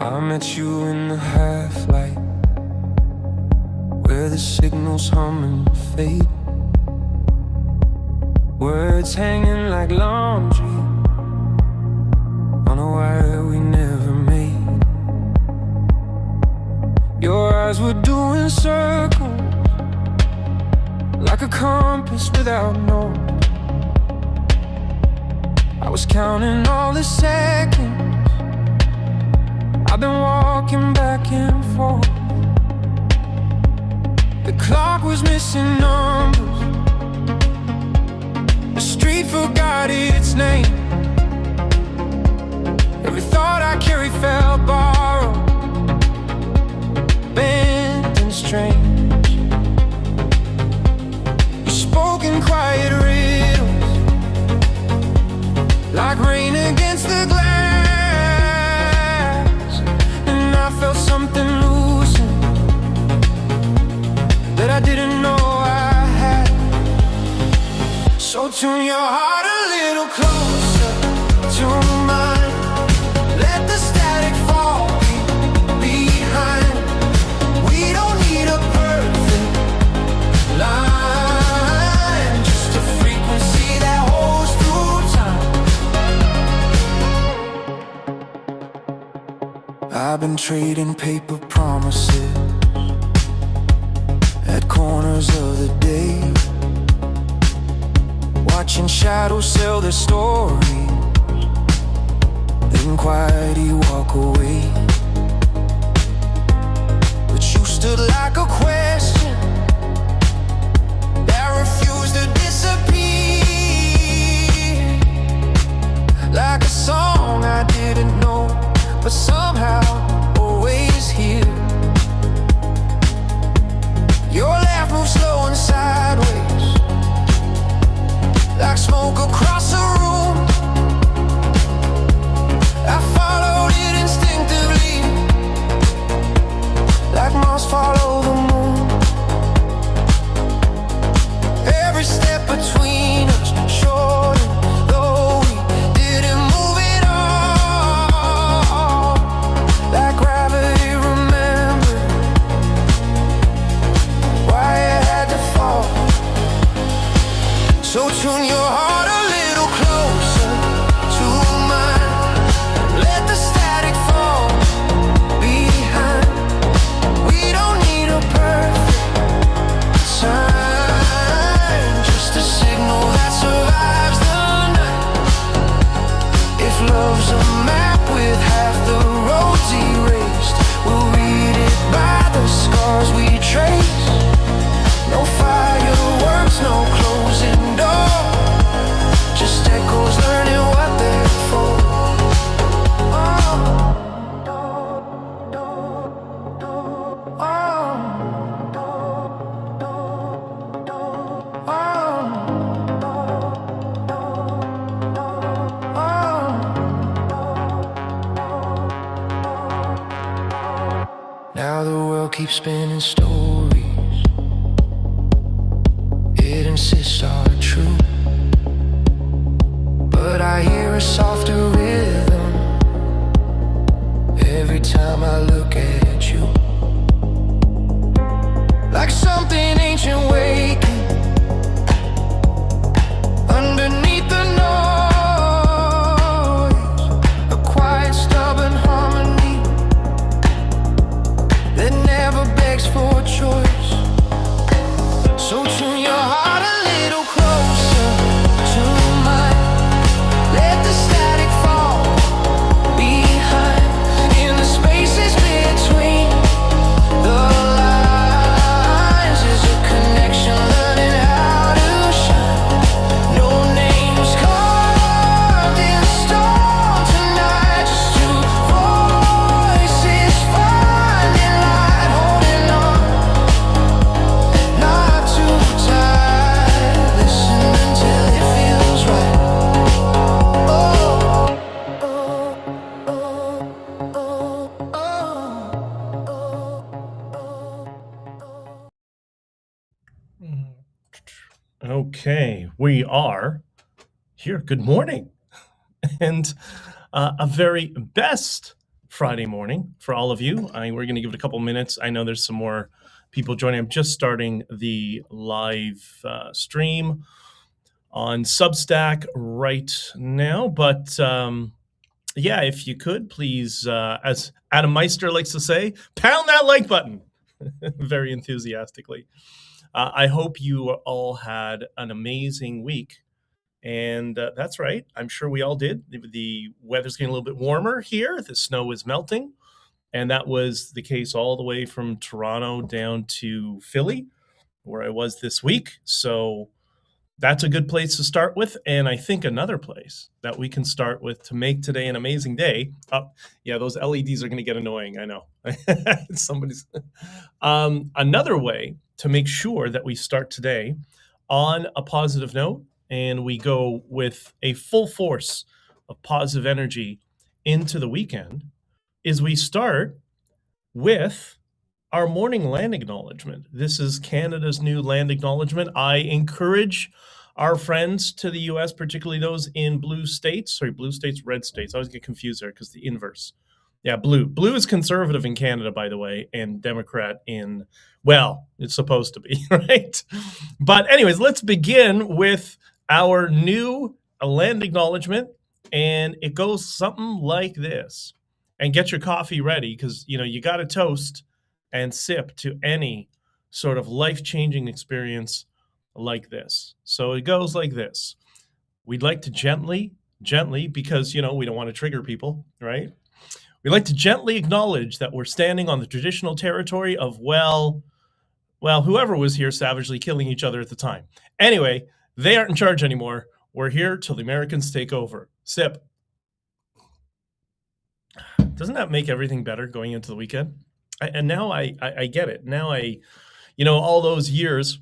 I met you in the half-light, where the signals hum and fade, words hanging like laundry on a wire we never made. Your eyes were doing circles, like a compass without north. I was counting all the seconds I've been walking back and forth. The clock was missing numbers, the street forgot its name. Every thought I carried felt borrowed, bent and strange. You spoke in quiet riddles, like rain against the glass. I felt something loosen that I didn't know I had. So tune your heart a little closer to mine. Let the static fall behind. We don't need a perfect line, just a frequency that holds through time. I've been trading paper promises at corners of the day, watching shadows sell their stories, then quietly walk away. But you stood like a question that refused to disappear, like a song I didn't know, but somehow always here. Your laugh moves slow and sideways, like smoke across a room. I followed it instinctively, like moths follow the moon. Every step between us shortened, though we didn't move it all, like gravity remembered why it had to fall. So tune your heart a little closer to mine. Let the static fall behind. We don't need a perfect sign, just a signal that survives the night. If love's a map with half the roads erased, we'll read it by the scars we trace. No fireworks, no closing door, just echoes learning what they're for. Now the world keeps spinning stories it insists are true, but I hear a softer rhythm every time I look at you, like something ancient waking underneath the noise, a quiet stubborn harmony that never begs for a choice. So tune your heart a little closer to mine. Let the static fall behind. In the spaces between the lines is a connection learning how to shine. No names carved in stone tonight, just two voices finding light, holding on. Not too tired, listen until it feels right. Oh, oh, oh, oh, oh. Okay, we are here. Good morning, and a very best Friday morning for all of you. We're going to give it a couple minutes. I know there's some more people joining. I'm just starting the live stream on Substack right now. But yeah, if you could, please, as Adam Meister likes to say, pound that like button very enthusiastically. I hope you all had an amazing week. And that's right. I'm sure we all did. The weather's getting a little bit warmer here. The snow is melting. And that was the case all the way from Toronto down to Philly, where I was this week. So that's a good place to start with. And I think another place that we can start with to make today an amazing day. Oh, yeah, those LEDs are going to get annoying. I know. Somebody's. Another way to make sure that we start today on a positive note and we go with a full force of positive energy into the weekend is we start with our morning land acknowledgement. This is Canada's new land acknowledgement. I encourage our friends to the US, particularly those in blue states, red states. I always get confused there because the inverse. Yeah, blue. Blue is conservative in Canada, by the way, and Democrat in, well, it's supposed to be, right? But anyways, let's begin with our new land acknowledgement, and it goes something like this. And get your coffee ready because, you got to toast and sip to any sort of life-changing experience like this. So it goes like this. We'd like to gently, because, we don't want to trigger people, right? We'd like to gently acknowledge that we're standing on the traditional territory of, well, whoever was here savagely killing each other at the time. Anyway, they aren't in charge anymore. We're here till the Americans take over. Sip. Doesn't that make everything better going into the weekend? And now I get it. Now all those years,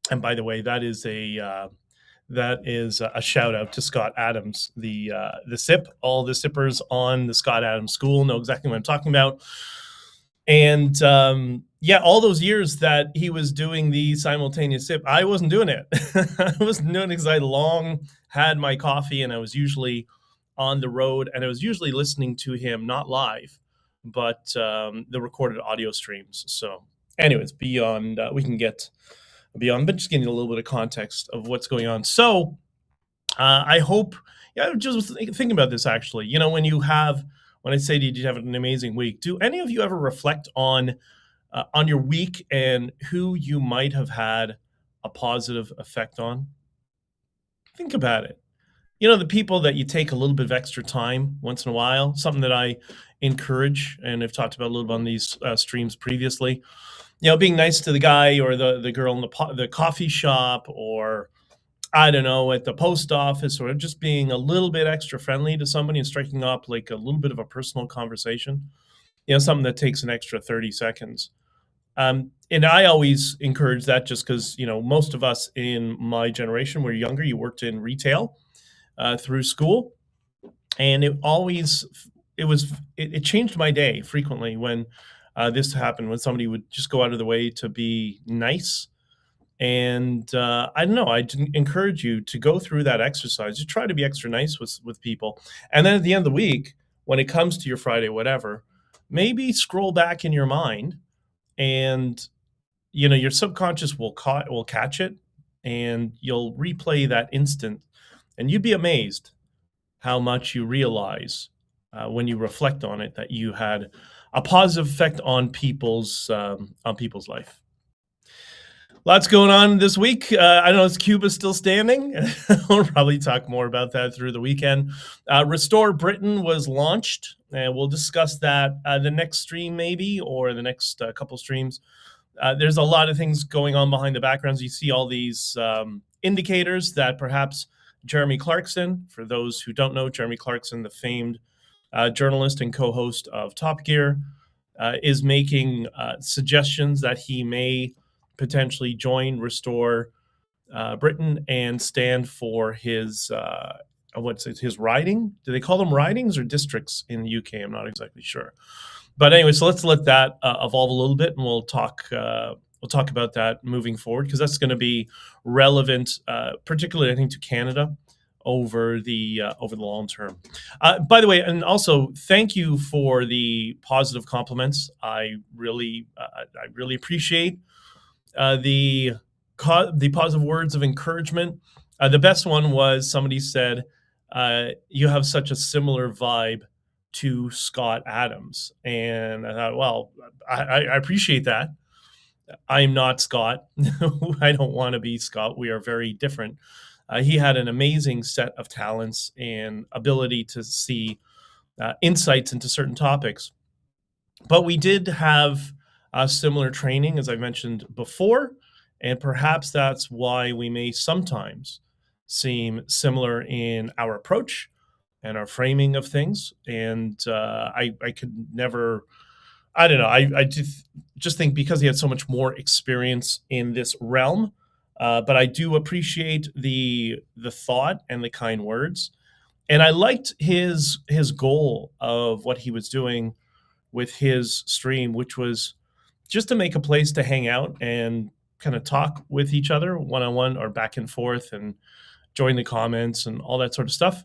and by the way, that is a shout out to Scott Adams, the SIP. All the sippers on the Scott Adams School know exactly what I'm talking about. And all those years that he was doing the simultaneous sip, I wasn't doing it. I wasn't doing it because I long had my coffee and I was usually on the road and I was usually listening to him, not live, but the recorded audio streams. So anyways, beyond, we can get beyond, but just getting a little bit of context of what's going on. So I hope, just think about this actually, when I say to you, did you have an amazing week? Do any of you ever reflect on your week and who you might have had a positive effect on? Think about it. The people that you take a little bit of extra time once in a while, something that I encourage, and I've talked about a little bit on these streams previously, being nice to the guy or the girl in the coffee shop, or I don't know, at the post office, or just being a little bit extra friendly to somebody and striking up like a little bit of a personal conversation, something that takes an extra 30 seconds. And I always encourage that just because, most of us in my generation were younger. You worked in retail through school, and it changed my day frequently when this happened, when somebody would just go out of the way to be nice. And I don't know, I encourage you to go through that exercise. You try to be extra nice with people. And then at the end of the week, when it comes to your Friday, whatever, maybe scroll back in your mind and, your subconscious will catch it and you'll replay that instant. And you'd be amazed how much you realize when you reflect on it that you had a positive effect on people's life. Lots going on this week. I don't know, is Cuba still standing? We'll probably talk more about that through the weekend. Restore Britain was launched, and we'll discuss that the next stream maybe, or the next couple streams. There's a lot of things going on behind the backgrounds. You see all these indicators that perhaps Jeremy Clarkson, for those who don't know, Jeremy Clarkson, the famed journalist and co-host of Top Gear, is making suggestions that he may potentially join Restore Britain and stand for his his riding. Do they call them ridings or districts in the UK? I'm not exactly sure. But anyway, so let's let that evolve a little bit, and we'll talk about that moving forward, because that's going to be relevant, particularly I think to Canada over the long term. By the way, and also thank you for the positive compliments. I really appreciate the positive words of encouragement. The best one was somebody said, "You have such a similar vibe to Scott Adams," and I thought, well, I appreciate that. I'm not Scott. I don't want to be Scott. We are very different. He had an amazing set of talents and ability to see insights into certain topics. But we did have similar training, as I mentioned before, and perhaps that's why we may sometimes seem similar in our approach and our framing of things. And I could never, I don't know, I just think because he had so much more experience in this realm. But I do appreciate the thought and the kind words, and I liked his goal of what he was doing with his stream, which was just to make a place to hang out and kind of talk with each other one on one or back and forth and join the comments and all that sort of stuff.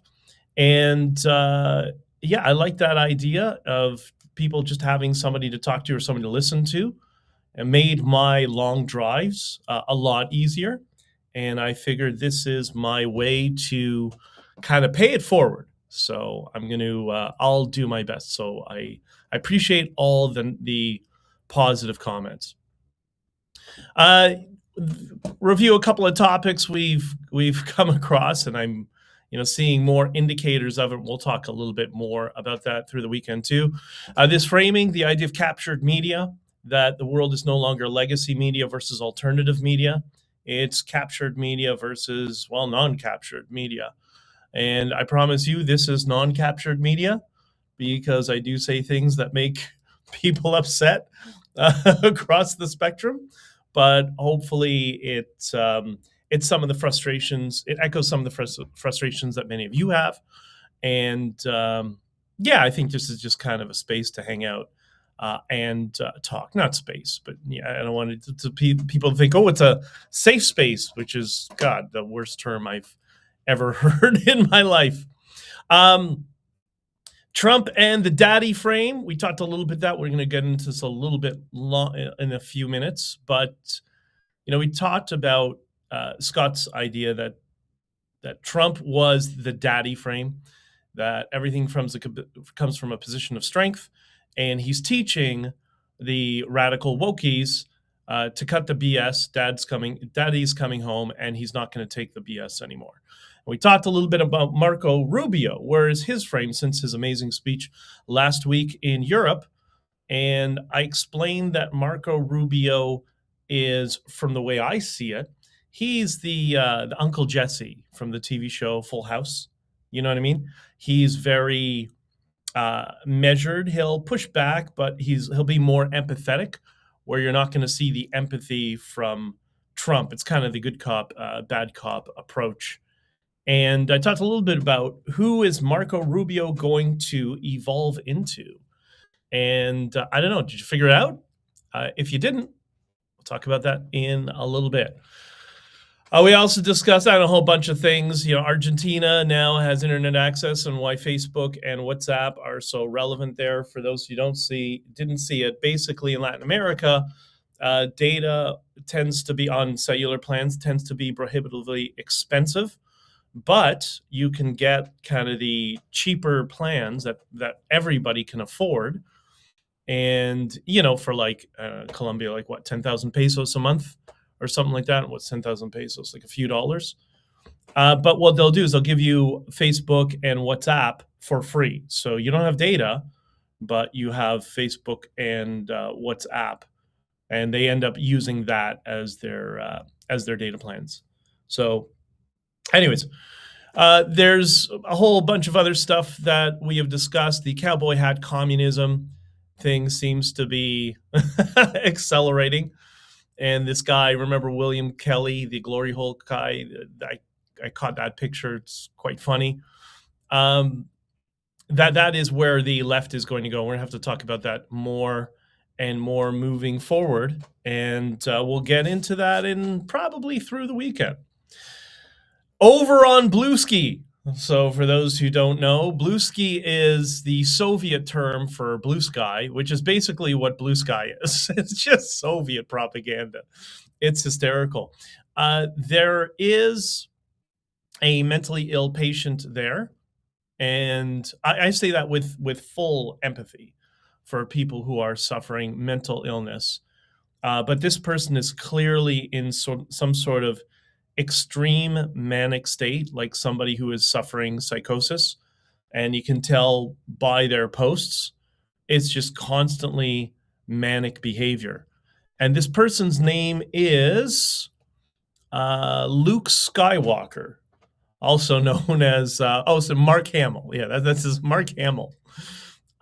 And yeah, I like that idea of people just having somebody to talk to or somebody to listen to. It made my long drives a lot easier. And I figured this is my way to kind of pay it forward. So I'm going to, I'll do my best. So I appreciate all the positive comments. Review a couple of topics we've come across, and I'm seeing more indicators of it. We'll talk a little bit more about that through the weekend too. This framing, the idea of captured media, that the world is no longer legacy media versus alternative media. It's captured media versus, well, non-captured media. And I promise you, this is non-captured media, because I do say things that make people upset across the spectrum. But hopefully it's some of the frustrations. It echoes some of the frustrations that many of you have. And yeah, I think this is just kind of a space to hang out and talk. Not space, but yeah, I don't want it to people think, oh, it's a safe space, which is, God, the worst term I've ever heard in my life. Trump and the daddy frame. We talked a little bit that. We're going to get into this a little bit in a few minutes. But, we talked about Scott's idea that Trump was the daddy frame, that everything comes from a position of strength. And he's teaching the radical wokies to cut the BS. Daddy's coming home, and he's not going to take the BS anymore. We talked a little bit about Marco Rubio. Where is his frame since his amazing speech last week in Europe? And I explained that Marco Rubio is, from the way I see it, he's the Uncle Jesse from the TV show Full House. You know what I mean? He's very measured. He'll push back, but he'll be more empathetic, where you're not going to see the empathy from Trump. It's kind of the good cop, bad cop approach. And I talked a little bit about who is Marco Rubio going to evolve into. And I don't know, did you figure it out? If you didn't, we'll talk about that in a little bit. We also discussed a whole bunch of things. Argentina now has internet access, and why Facebook and WhatsApp are so relevant there. For those who didn't see it, basically in Latin America, data tends to be on cellular plans, tends to be prohibitively expensive. But you can get kind of the cheaper plans that everybody can afford. And, for like Colombia, like what, 10,000 pesos a month or something like that. What's 10,000 pesos? Like a few dollars. But what they'll do is they'll give you Facebook and WhatsApp for free. So you don't have data, but you have Facebook and WhatsApp. And they end up using that as their data plans. So anyways, there's a whole bunch of other stuff that we have discussed. The cowboy hat communism thing seems to be accelerating. And this guy, remember William Kelly, the glory hole guy? I caught that picture. It's quite funny. That is where the left is going to go. We're going to have to talk about that more and more moving forward. And we'll get into that in probably through the weekend. Over on Bluesky, So, for those who don't know, bluesky is the Soviet term for blue sky, which is basically what blue sky is. It's just Soviet propaganda. It's hysterical. There is a mentally ill patient there, and I say that with full empathy for people who are suffering mental illness. But this person is clearly in some sort of extreme manic state, like somebody who is suffering psychosis. And you can tell by their posts, it's just constantly manic behavior. And this person's name is Luke Skywalker, also known as, so Mark Hamill. Yeah, that's his Mark Hamill.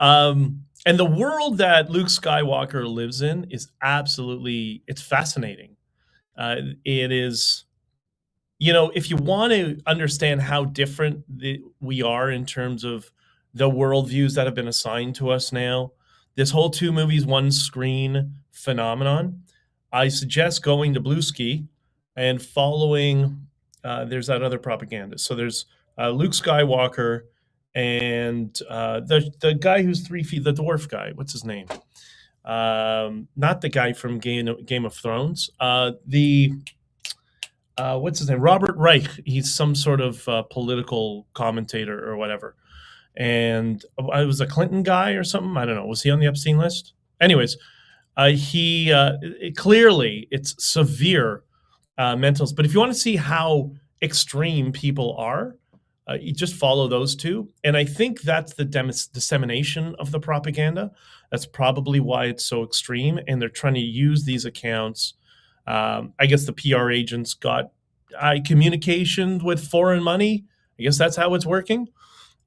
And the world that Luke Skywalker lives in is absolutely, it's fascinating. It is, if you want to understand how different we are in terms of the worldviews that have been assigned to us now, this whole 2 movies, 1 screen phenomenon, I suggest going to Bluesky and following, there's that other propaganda. So there's Luke Skywalker and the guy who's 3 feet, the dwarf guy, what's his name? Not the guy from Game of Thrones. What's his name? Robert Reich. He's some sort of political commentator or whatever. And I was a Clinton guy or something. I don't know. Was he on the Epstein list? Anyways, clearly it's severe mentals. But if you want to see how extreme people are, you just follow those 2. And I think that's the dissemination of the propaganda. That's probably why it's so extreme. And they're trying to use these accounts. I guess the PR agents got communication with foreign money. I guess that's how it's working.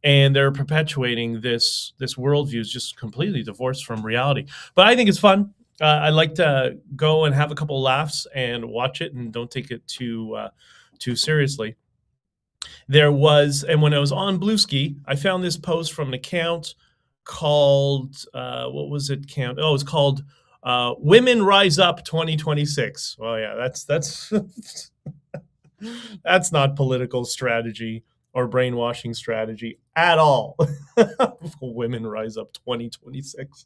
And they're perpetuating this worldview is just completely divorced from reality. But I think it's fun. I like to go and have a couple laughs and watch it and don't take it too seriously. There was, and when I was on Bluesky, I found this post from an account called, what was it? Oh, it's called Women Rise Up 2026. Well, yeah, that's that's not political strategy or brainwashing strategy at all. Women Rise Up 2026.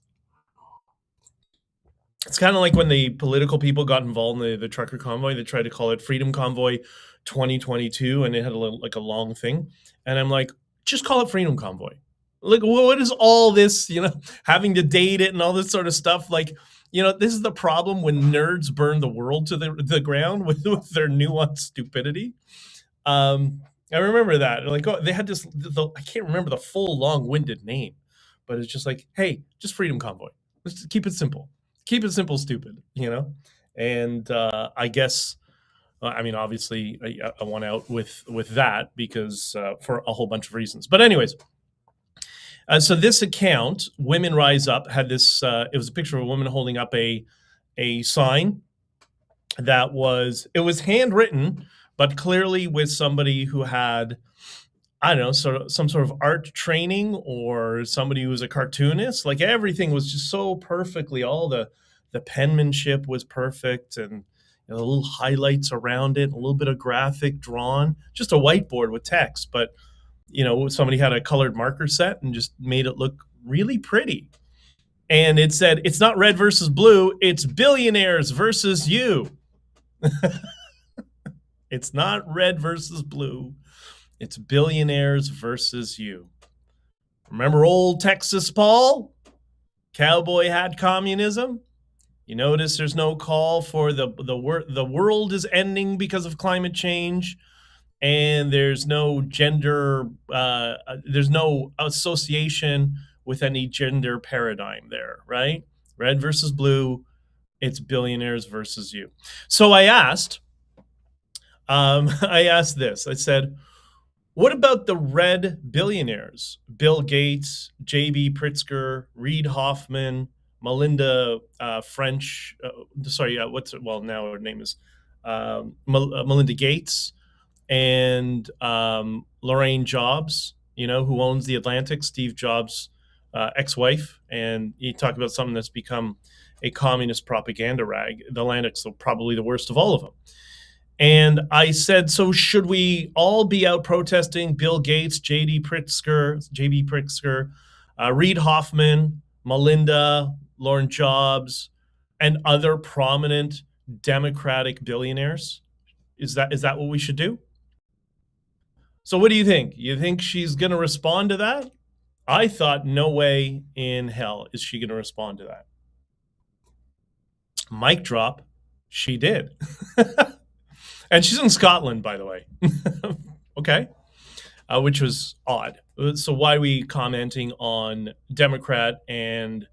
It's kind of like when the political people got involved in the trucker convoy. They tried to call it Freedom Convoy 2022, and it had a long thing. And I'm like, just call it Freedom Convoy. Like, what is all this, having to date it and all this sort of stuff? Like, this is the problem when nerds burn the world to the ground with their nuanced stupidity. I remember that. Like, they had this, I can't remember the full long-winded name, but it's just like, hey, just Freedom Convoy. Let's keep it simple. Keep it simple, stupid, And I guess, obviously, I won out with that because for a whole bunch of reasons. But anyways, so this account, Women Rise Up, had this. It was a picture of a woman holding up a sign that was handwritten, but clearly with somebody who had, I don't know, some sort of art training or somebody who was a cartoonist. Like, everything was just so perfectly, all the penmanship was perfect, and the little highlights around it, a little bit of graphic drawn, just a whiteboard with text. But, somebody had a colored marker set and just made it look really pretty. And it said, it's not red versus blue, it's billionaires versus you. It's not red versus blue. It's billionaires versus you. Remember old Texas Paul? Cowboy hat communism? You notice there's no call for the world is ending because of climate change, and there's no gender, there's no association with any gender paradigm there, right? Red versus blue, it's billionaires versus you. So I asked this. I said, what about the red billionaires? Bill Gates, J.B. Pritzker, Reid Hoffman, Melinda French. Now her name is Melinda Gates, and Lorraine Jobs, who owns The Atlantic, Steve Jobs' ex-wife. And you talk about something that's become a communist propaganda rag. The Atlantic's probably the worst of all of them. And I said, so should we all be out protesting Bill Gates, JB Pritzker, Reid Hoffman, Melinda, Lauren Jobs, and other prominent Democratic billionaires? Is that what we should do? So what do you think? You think she's going to respond to that? I thought, no way in hell is she going to respond to that. Mic drop, she did. And she's in Scotland, by the way. Okay. Which was odd. So why are we commenting on Democrat and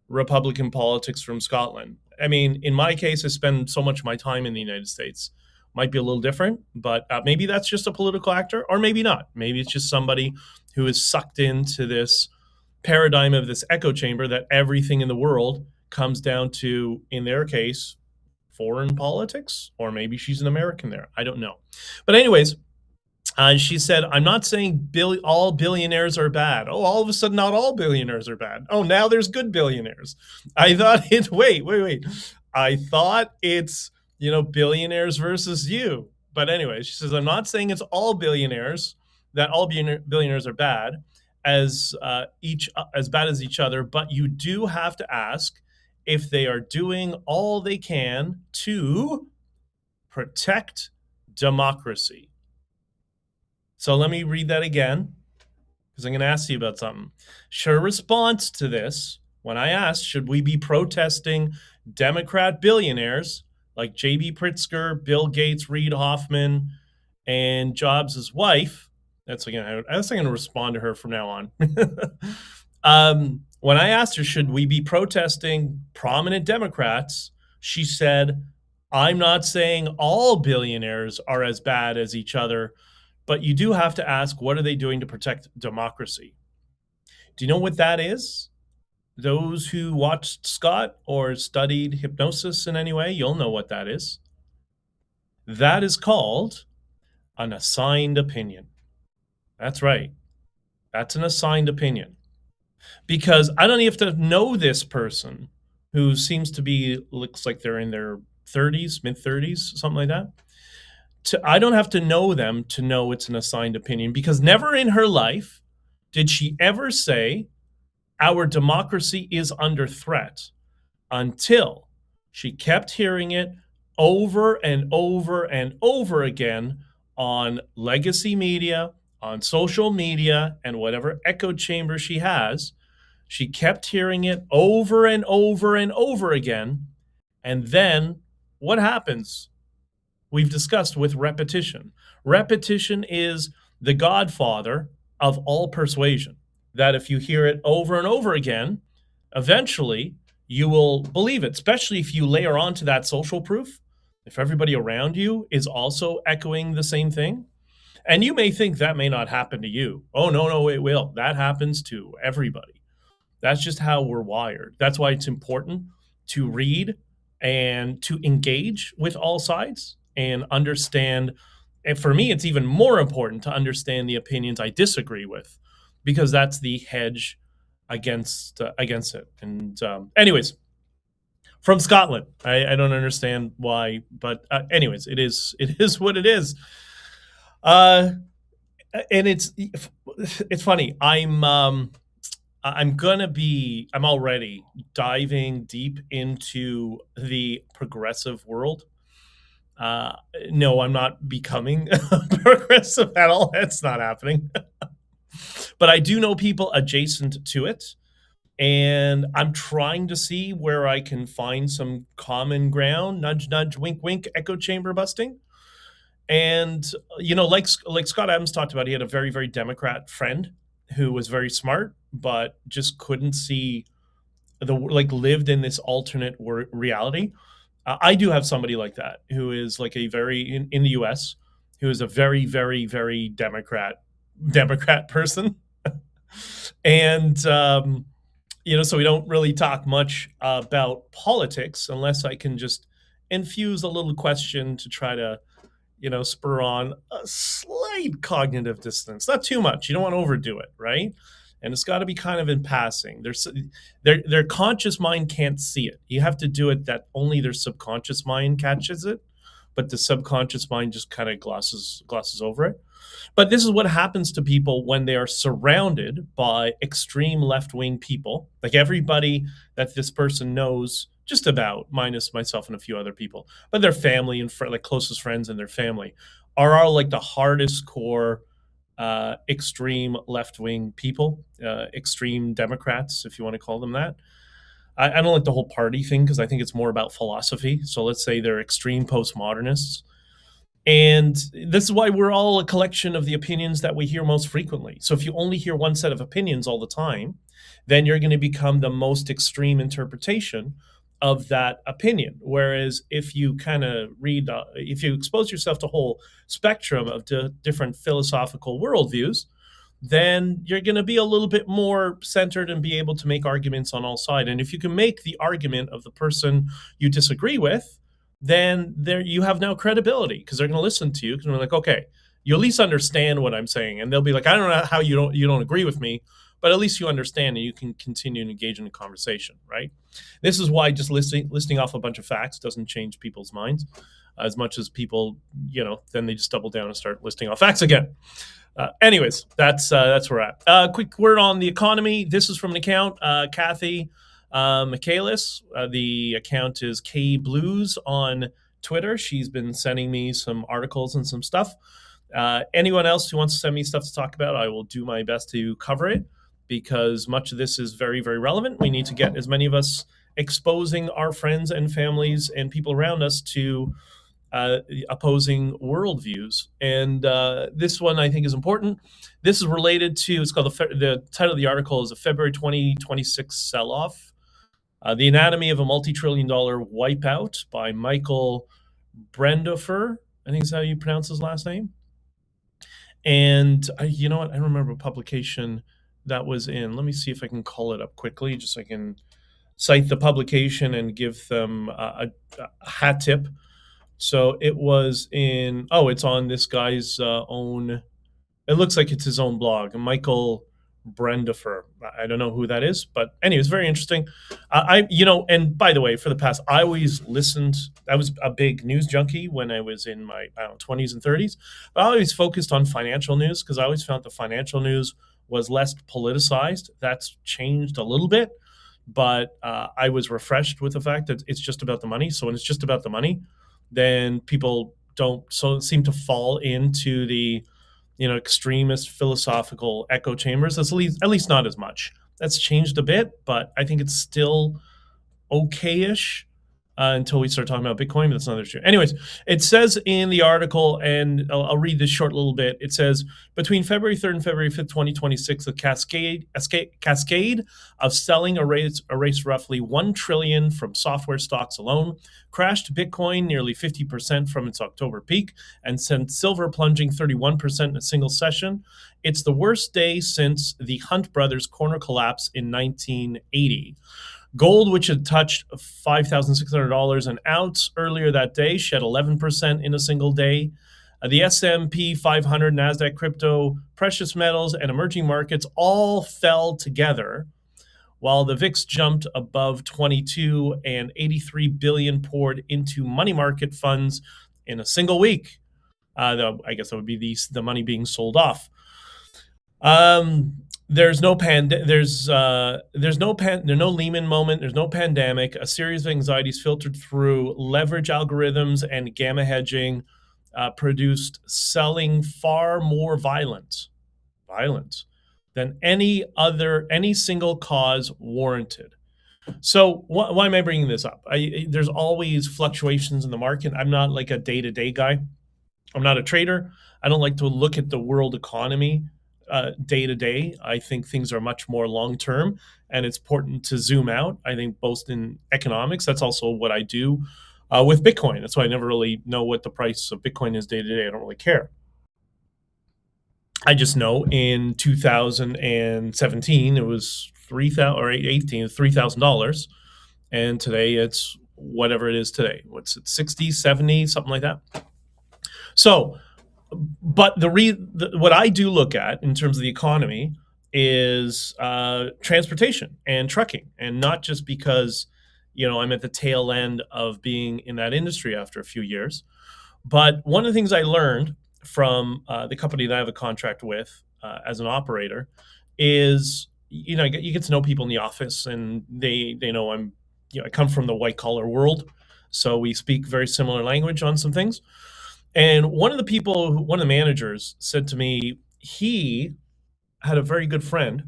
Republican politics from Scotland? I mean, in my case, I spend so much of my time in the United States. Might be a little different, but maybe that's just a political actor, or maybe not. Maybe it's just somebody who is sucked into this paradigm of this echo chamber that everything in the world comes down to, in their case, foreign politics, or maybe she's an American there. I don't know. But anyways, she said, I'm not saying all billionaires are bad. Oh, all of a sudden, not all billionaires are bad. Oh, now there's good billionaires. I thought wait. I thought it's, billionaires versus you. But anyway, she says, I'm not saying it's all billionaires, that all billionaires are bad, as bad as each other, but you do have to ask if they are doing all they can to protect democracy. So let me read that again, because I'm going to ask you about something. Her response to this, when I asked, should we be protesting Democrat billionaires like J.B. Pritzker, Bill Gates, Reid Hoffman, and Jobs' wife, that's going to respond to her from now on. When I asked her, should we be protesting prominent Democrats, she said, I'm not saying all billionaires are as bad as each other, but you do have to ask, what are they doing to protect democracy? Do you know what that is? Those who watched Scott or studied hypnosis in any way, you'll know what that is. That is called an assigned opinion. That's right. That's an assigned opinion. Because I don't even have to know this person who seems to be, looks like they're in their 30s, mid-30s, something like that. I don't have to know them to know it's an assigned opinion, because never in her life did she ever say our democracy is under threat, until she kept hearing it over and over and over again on legacy media, on social media, and whatever echo chamber she has. She kept hearing it over and over and over again. And then what happens? We've discussed with repetition. Repetition is the godfather of all persuasion. That if you hear it over and over again, eventually you will believe it, especially if you layer onto that social proof. If everybody around you is also echoing the same thing. And you may think that may not happen to you. Oh, no, it will. That happens to everybody. That's just how we're wired. That's why it's important to read and to engage with all sides and understand. And for me, it's even more important to understand the opinions I disagree with, because that's the hedge against it. And anyways, from Scotland, I don't understand why, but anyways, it is what it is. And it's funny. I'm already diving deep into the progressive world. No, I'm not becoming progressive at all. That's not happening. But I do know people adjacent to it. And I'm trying to see where I can find some common ground, nudge, nudge, wink, wink, echo chamber busting. And, like Scott Adams talked about, he had a very, very Democrat friend who was very smart, but just couldn't see lived in this alternate reality. I do have somebody like that who is like in the US, who is a very, very, very Democrat person. And, so we don't really talk much about politics unless I can just infuse a little question to try to, spur on a slight cognitive dissonance. Not too much. You don't want to overdo it, right? And it's got to be kind of in passing. Their conscious mind can't see it. You have to do it that only their subconscious mind catches it. but the subconscious mind just kind of glosses over it. But this is what happens to people when they are surrounded by extreme left-wing people. Like everybody that this person knows, just about, minus myself and a few other people, but their family and like closest friends and their family are all like the hardest core extreme left-wing people, extreme Democrats, if you want to call them that. I don't like the whole party thing because I think it's more about philosophy. So let's say they're extreme postmodernists. And this is why we're all a collection of the opinions that we hear most frequently. So if you only hear one set of opinions all the time, then you're going to become the most extreme interpretation of that opinion. Whereas if you kind of read, if you expose yourself to a whole spectrum of different philosophical worldviews, then you're going to be a little bit more centered and be able to make arguments on all sides. And if you can make the argument of the person you disagree with, then there you have no credibility because they're going to listen to you because they're like, okay, you at least understand what I'm saying. And they'll be like, I don't know how you don't agree with me, but at least you understand and you can continue to engage in a conversation, right? This is why just listing off a bunch of facts doesn't change people's minds as much as people, then they just double down and start listing off facts again. Anyways, that's where we're at. Quick word on the economy. This is from an account, Kathy Michaelis. The account is K Blues on Twitter. She's been sending me some articles and some stuff. Anyone else who wants to send me stuff to talk about, I will do my best to cover it because much of this is very, very relevant. We need to get as many of us exposing our friends and families and people around us to opposing worldviews. And this one I think is important. This is related to, it's called, the title of the article is a February 2026 Sell-Off. The Anatomy of a Multi-Trillion-Dollar Wipeout by Michael Brendofer, I think is how you pronounce his last name. And you know what? I don't remember a publication that was in. Let me see if I can call it up quickly, just so I can cite the publication and give them a hat tip. So it was in, it's on this guy's own, it looks like it's his own blog, Michael Brendofer. I don't know who that is, but anyways, very interesting. And by the way, for the past, I always listened, I was a big news junkie when I was in my 20s and 30s, but I always focused on financial news because I always found the financial news was less politicized. That's changed a little bit, but I was refreshed with the fact that it's just about the money. So when it's just about the money, then people don't seem to fall into the extremist philosophical echo chambers. At least not as much. That's changed a bit, but I think it's still okay-ish until we start talking about Bitcoin, but that's another issue. Anyways, it says in the article, and I'll read this short little bit. It says, between February 3rd and February 5th, 2026, a cascade of selling erased roughly $1 trillion from software stocks alone, crashed Bitcoin nearly 50% from its October peak, and sent silver plunging 31% in a single session. It's the worst day since the Hunt brothers' corner collapse in 1980. Gold, which had touched $5,600 an ounce earlier that day, shed 11% in a single day. The S&P 500, NASDAQ, crypto, precious metals, and emerging markets all fell together, while the VIX jumped above 22 and 83 billion poured into money market funds in a single week. I guess that would be the money being sold off. There's no Lehman moment. There's no pandemic. A series of anxieties filtered through leverage algorithms and gamma hedging produced selling far more violent than any single cause warranted. So why am I bringing this up? There's always fluctuations in the market. I'm not like a day-to-day guy. I'm not a trader. I don't like to look at the world economy day to day. I think things are much more long term, and it's important to zoom out. I think both in economics, that's also what I do with Bitcoin. That's why I never really know what the price of Bitcoin is day to day. I don't really care. I just know in 2017 it was $3,000, and today it's whatever it is today. What's it, 60, 70, something like that. So, but what I do look at in terms of the economy is transportation and trucking, and not just because I'm at the tail end of being in that industry after a few years, But one of the things I learned from the company that I have a contract with as an operator is, you get to know people in the office, and they know I come from the white collar world, so we speak very similar language on some things. And one of the managers said to me, had a very good friend.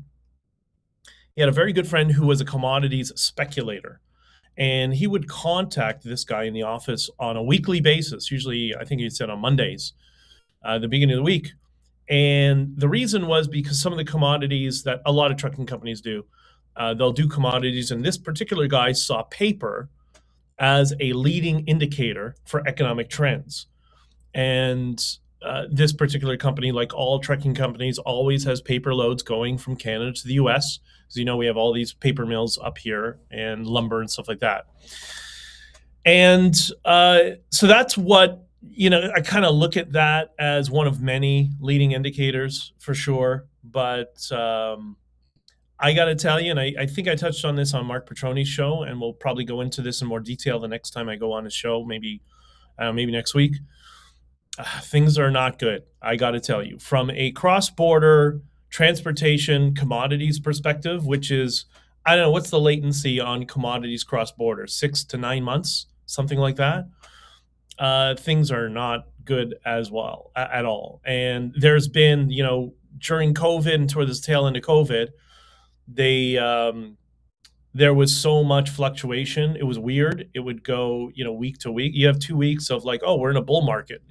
He had a very good friend who was a commodities speculator. And he would contact this guy in the office on a weekly basis. Usually, I think he said on Mondays, the beginning of the week. And the reason was because some of the commodities that a lot of trucking companies do, they'll do commodities. And this particular guy saw paper as a leading indicator for economic trends. And this particular company, like all trucking companies, always has paper loads going from Canada to the US. Because, we have all these paper mills up here and lumber and stuff like that. And so that's what, I kind of look at that as one of many leading indicators for sure. But I got to tell you, and I think I touched on this on Mark Petroni's show, and we'll probably go into this in more detail the next time I go on his show, maybe next week. Things are not good, I got to tell you. From a cross-border transportation commodities perspective, which is, I don't know, what's the latency on commodities cross-border? 6 to 9 months, something like that. Things are not good as well at all. And there's been, during COVID and toward this tail end of COVID, there was so much fluctuation. It was weird. It would go, week to week. You have 2 weeks of like, oh, we're in a bull market,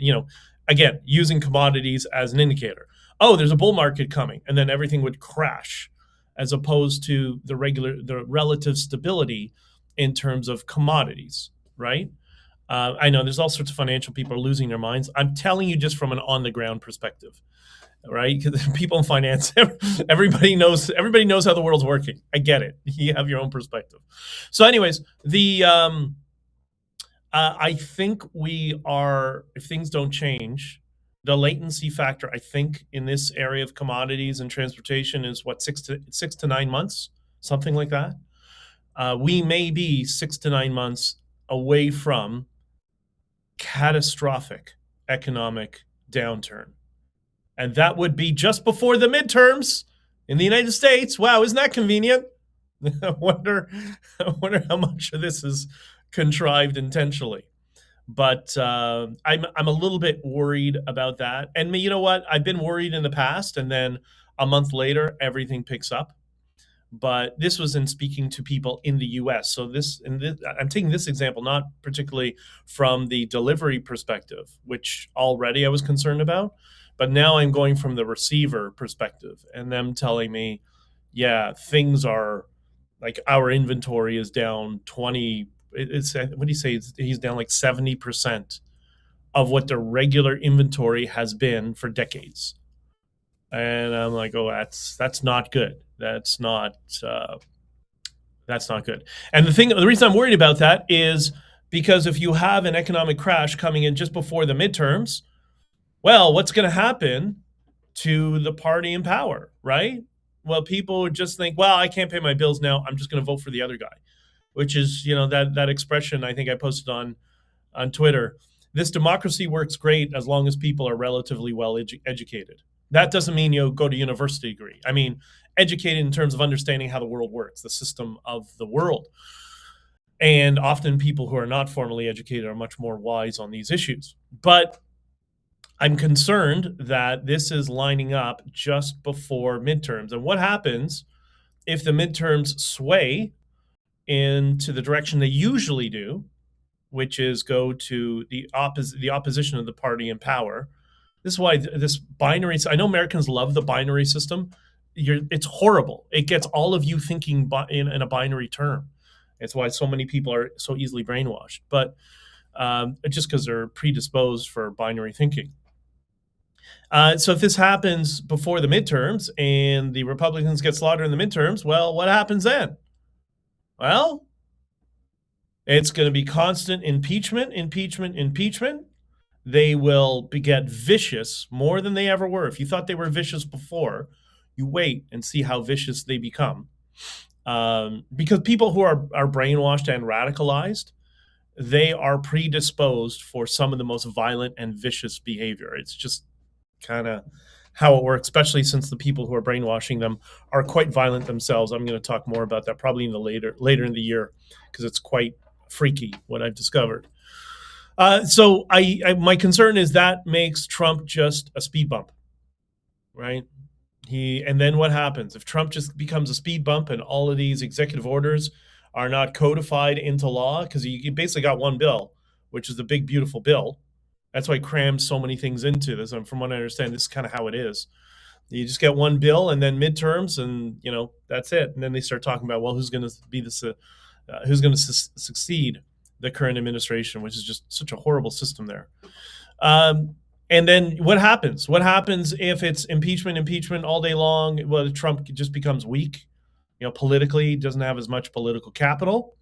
again, using commodities as an indicator. Oh, there's a bull market coming. And then everything would crash, as opposed to the relative stability in terms of commodities, right? I know there's all sorts of financial people are losing their minds. I'm telling you just from an on the ground perspective, right? Because people in finance, everybody knows how the world's working. I get it. You have your own perspective. So anyways, I think if things don't change, the latency factor, I think, in this area of commodities and transportation is 6 to 9 months, something like that. We may be 6 to 9 months away from catastrophic economic downturn. And that would be just before the midterms in the United States. Wow, isn't that convenient? I wonder how much of this is contrived intentionally. But I'm a little bit worried about that. And you know what? I've been worried in the past, and then a month later, everything picks up. But this was in speaking to people in the U.S. So I'm taking this example not particularly from the delivery perspective, which already I was concerned about, but now I'm going from the receiver perspective, and them telling me, yeah, things are like our inventory is down 20. It's what do you say? He's down like 70% of what the regular inventory has been for decades. And I'm like, oh, that's not good. That's not good. And the reason I'm worried about that is because if you have an economic crash coming in just before the midterms, well, what's going to happen to the party in power, right? Well, people would just think, well, I can't pay my bills now. I'm just going to vote for the other guy, which is, that expression I think I posted on Twitter. This democracy works great as long as people are relatively well educated. That doesn't mean you go to university degree. I mean, educated in terms of understanding how the world works, the system of the world. And often people who are not formally educated are much more wise on these issues. But I'm concerned that this is lining up just before midterms. And what happens if the midterms sway into the direction they usually do, which is go to the opposition of the party in power? This is why this binary, I know Americans love the binary system. It's horrible. It gets all of you thinking in a binary term. It's why so many people are so easily brainwashed, but just because they're predisposed for binary thinking. So if this happens before the midterms and the Republicans get slaughtered in the midterms, well, what happens then? Well, it's going to be constant impeachment. They will get vicious more than they ever were. If you thought they were vicious before, you wait and see how vicious they become. Because people who are brainwashed and radicalized, they are predisposed for some of the most violent and vicious behavior. It's just kind of how it works, especially since the people who are brainwashing them are quite violent themselves. I'm going to talk more about that probably in the later in the year, because it's quite freaky what I've discovered. So my concern is that makes Trump just a speed bump, right? And then what happens if Trump just becomes a speed bump and all of these executive orders are not codified into law? Because you basically got one bill, which is the big beautiful bill. That's why he crams so many things into this. And from what I understand, this is kind of how it is. You just get one bill and then midterms, and that's it. And then they start talking about, well, who's going to be this? Who's going to succeed the current administration, which is just such a horrible system there. And then what happens? What happens if it's impeachment all day long? Well, Trump just becomes weak, politically, doesn't have as much political capital.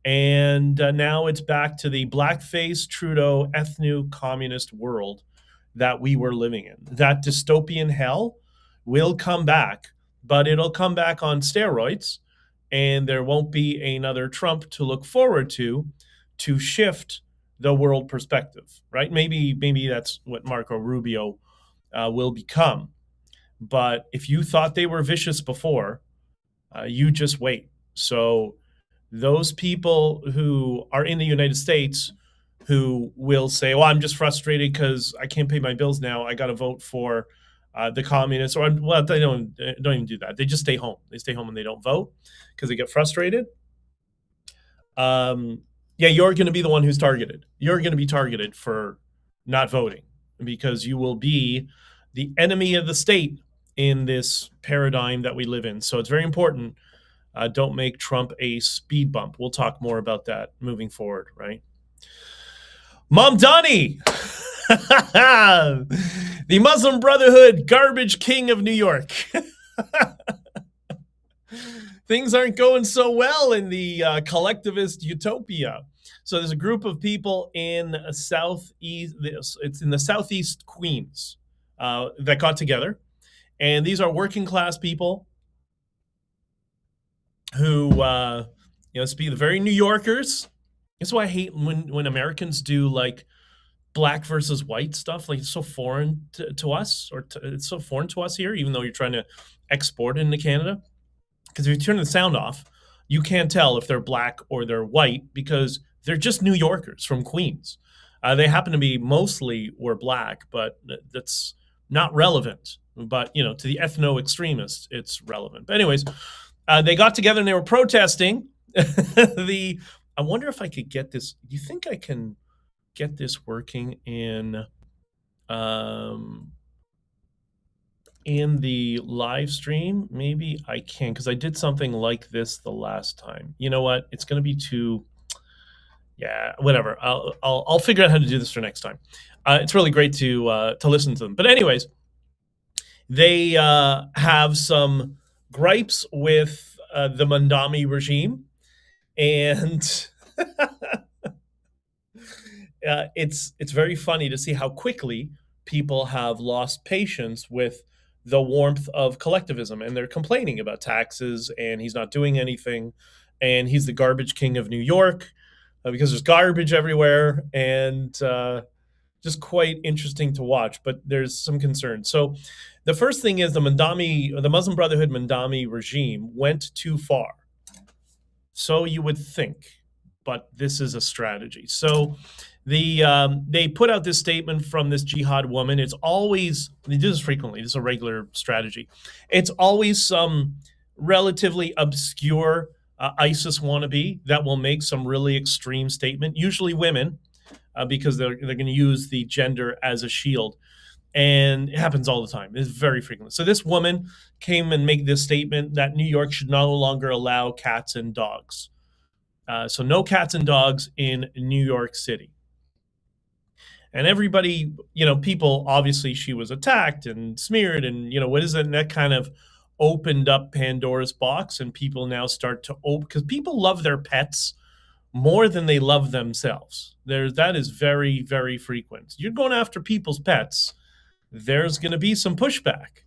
And now it's back to the blackface, Trudeau, ethno-communist world that we were living in. That dystopian hell will come back, but it'll come back on steroids, and there won't be another Trump to look forward to shift the world perspective, right? Maybe that's what Marco Rubio will become. But if you thought they were vicious before, you just wait. So those people who are in the United States who will say, well, I'm just frustrated because I can't pay my bills now, I got to vote for the communists, or well, they don't even do that. They just stay home. They stay home and they don't vote because they get frustrated. Yeah, you're going to be the one who's targeted. You're going to be targeted for not voting because you will be the enemy of the state in this paradigm that we live in. So it's very important. Don't make Trump a speed bump. We'll talk more about that moving forward, right? Mamdani, the Muslim Brotherhood garbage king of New York. Things aren't going so well in the collectivist utopia. So there's a group of people in southeast. It's in the southeast Queens that got together, and these are working class people who, speak the very New Yorkers. That's why I hate when Americans do like black versus white stuff. Like it's so foreign to us, or it's so foreign to us here, even though you're trying to export it into Canada. Because if you turn the sound off, you can't tell if they're black or they're white because they're just New Yorkers from Queens. They happen to be mostly were black, but that's not relevant. But, to the ethno-extremists, it's relevant. But anyways, they got together and they were protesting. I wonder if I could get this. Do you think I can get this working in the live stream? Maybe I can, because I did something like this the last time. You know what? It's going to be too. Yeah, whatever. I'll figure out how to do this for next time. It's really great to listen to them. But anyways, they have some gripes with the Mamdani regime, and it's very funny to see how quickly people have lost patience with the warmth of collectivism, and they're complaining about taxes, and he's not doing anything, and he's the garbage king of New York because there's garbage everywhere, and just quite interesting to watch. But there's some concern. So the first thing is the Muslim Brotherhood Mamdani regime went too far. So you would think, but this is a strategy. So they put out this statement from this jihad woman. It's always, they do this frequently, this is a regular strategy. It's always some relatively obscure ISIS wannabe that will make some really extreme statement, usually women, because they're going to use the gender as a shield. And it happens all the time. It's very frequent. So this woman came and made this statement that New York should no longer allow cats and dogs. So no cats and dogs in New York City. And everybody, people, obviously she was attacked and smeared, and, what is it? And that kind of opened up Pandora's box, and people now start to open, because people love their pets more than they love themselves. That is very, very frequent. You're going after people's pets, there's going to be some pushback.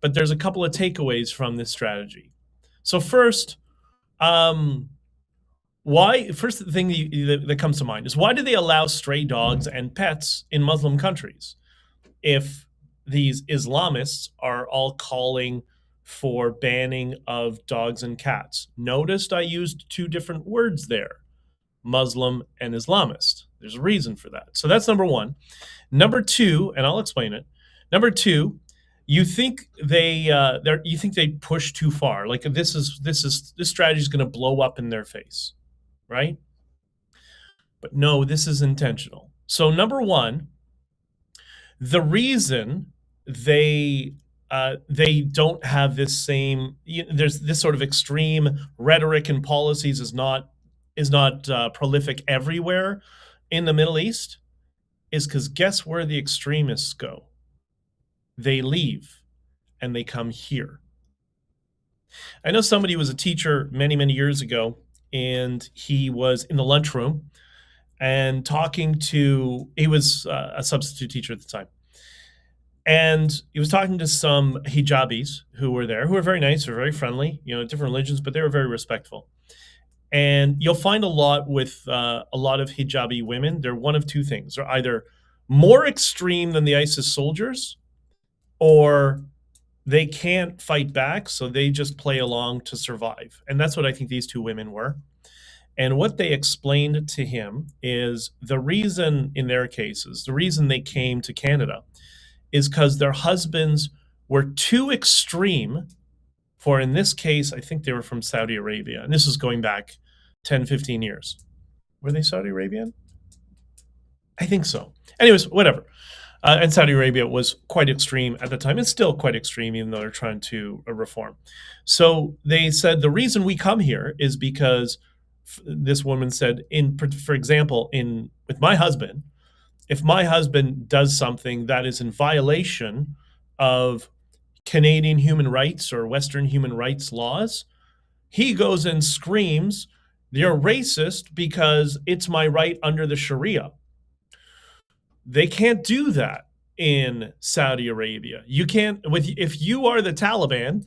But there's a couple of takeaways from this strategy. So first, Why? First thing that comes to mind is, why do they allow stray dogs and pets in Muslim countries if these Islamists are all calling for banning of dogs and cats? Noticed I used two different words there, Muslim and Islamist. There's a reason for that. So that's number one. Number two, and I'll explain it. Number two, you think they push too far. Like this strategy is going to blow up in their face, right? But no, this is intentional. So number one, the reason they don't have this same, there's this sort of extreme rhetoric and policies is not prolific everywhere in the Middle East, is because guess where the extremists go? They leave and they come here. I know somebody who was a teacher many, many years ago, and he was in the lunchroom and he was a substitute teacher at the time. And he was talking to some hijabis who were there, who were very nice, were very friendly, different religions, but they were very respectful. And you'll find a lot with a lot of hijabi women. They're one of two things. They're either more extreme than the ISIS soldiers, or they can't fight back, so they just play along to survive. And that's what I think these two women were. And what they explained to him is the reason, in their cases, the reason they came to Canada is because their husbands were too extreme for, in this case, I think they were from Saudi Arabia. And this is going back 10, 15 years. Were they Saudi Arabian? I think so. Anyways, whatever. And Saudi Arabia was quite extreme at the time. It's still quite extreme, even though they're trying to reform. So they said, the reason we come here is because this woman said, for example, with my husband, if my husband does something that is in violation of Canadian human rights or Western human rights laws, he goes and screams, "You're racist because it's my right under the Sharia." They can't do that in Saudi Arabia. You can't, if you are the Taliban,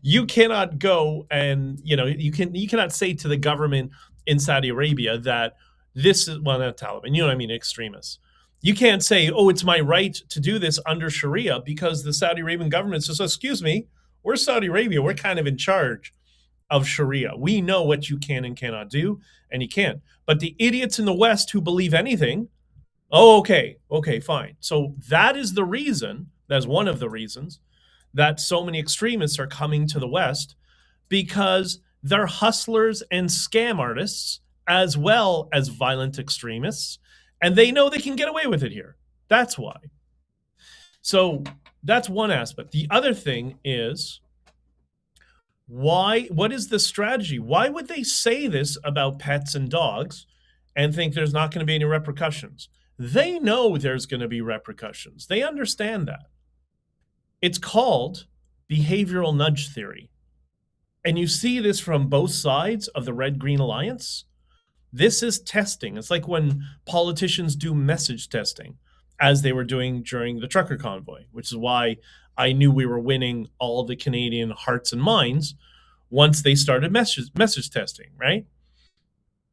you cannot go and you cannot say to the government in Saudi Arabia that this is, well, not Taliban, you know what I mean, extremists. You can't say, oh, it's my right to do this under Sharia, because the Saudi Arabian government says, excuse me, we're Saudi Arabia, we're kind of in charge of Sharia. We know what you can and cannot do, and you can't. But the idiots in the West who believe anything, oh, okay, fine. So that is the reason, that's one of the reasons, that so many extremists are coming to the West, because they're hustlers and scam artists as well as violent extremists, and they know they can get away with it here. That's why. So that's one aspect. The other thing is, what is the strategy? Why would they say this about pets and dogs and think there's not going to be any repercussions? They know there's going to be repercussions. They understand that. It's called behavioral nudge theory. And you see this from both sides of the Red-Green Alliance. This is testing. It's like when politicians do message testing, as they were doing during the trucker convoy, which is why I knew we were winning all the Canadian hearts and minds once they started message testing, right?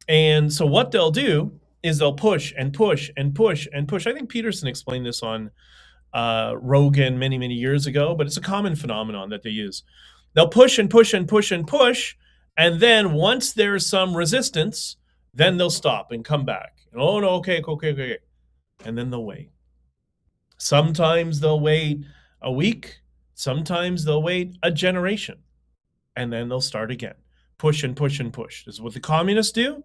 And so what they'll do is they'll push and push and push and push. I think Peterson explained this on Rogan many, many years ago, but it's a common phenomenon that they use. They'll push and push and push and push, and then once there's some resistance, then they'll stop and come back. And, oh, no, okay. And then they'll wait. Sometimes they'll wait a week. Sometimes they'll wait a generation. And then they'll start again. Push and push and push. This is what the communists do.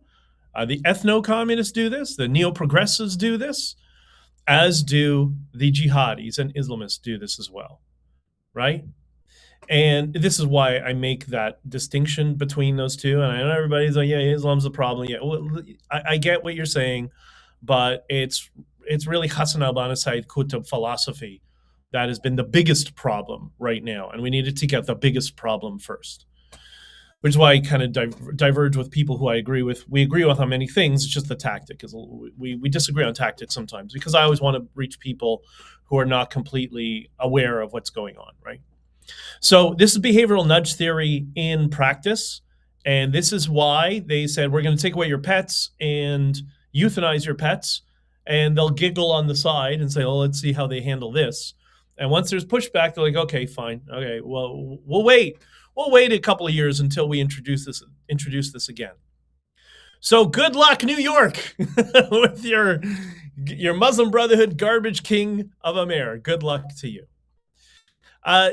The ethno-communists do this. The neo-progressives do this. As do the jihadis and Islamists do this as well. Right? And this is why I make that distinction between those two. And I know everybody's like, yeah, Islam's the problem. Yeah, well, I get what you're saying, but it's really Hassan al-Banna's Sayyid Qutb philosophy that has been the biggest problem right now. And we needed to get the biggest problem first, which is why I kind of diverge with people who I agree with. We agree with on many things. It's just the tactic. We disagree on tactics sometimes, because I always want to reach people who are not completely aware of what's going on, right? So this is behavioral nudge theory in practice. And this is why they said, we're going to take away your pets and euthanize your pets. And they'll giggle on the side and say, oh, let's see how they handle this. And once there's pushback, they're like, okay, fine. Okay, well, we'll wait. We'll wait a couple of years until we introduce this again. So good luck, New York, with your Muslim Brotherhood garbage king of a mayor. Good luck to you.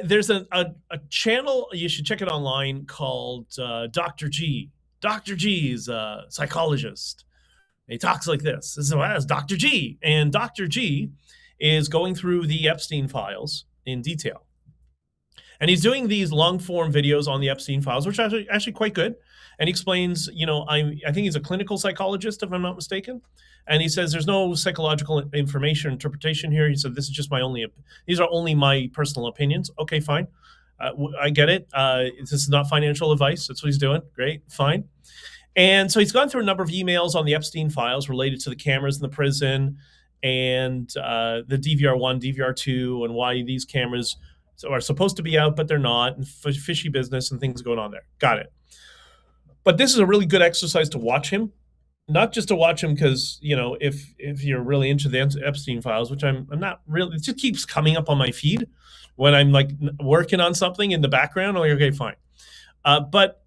There's a channel, you should check it online, called Dr. G. Dr. G is a psychologist. He talks like this. This is Dr. G. And Dr. G is going through the Epstein files in detail. And he's doing these long form videos on the Epstein files, which are actually quite good. And he explains, I think he's a clinical psychologist, if I'm not mistaken. And he says there's no psychological information or interpretation here. He said, these are only my personal opinions. Okay, fine. I get it. This is not financial advice. That's what he's doing. Great, fine. And so he's gone through a number of emails on the Epstein files related to the cameras in the prison and the DVR1, DVR2, and why these cameras are supposed to be out, but they're not, and fishy business and things going on there. Got it. But this is a really good exercise to watch him. Not just to watch him because, if you're really into the Epstein files, which I'm not really, it just keeps coming up on my feed when I'm like working on something in the background. I'm like, okay, fine. But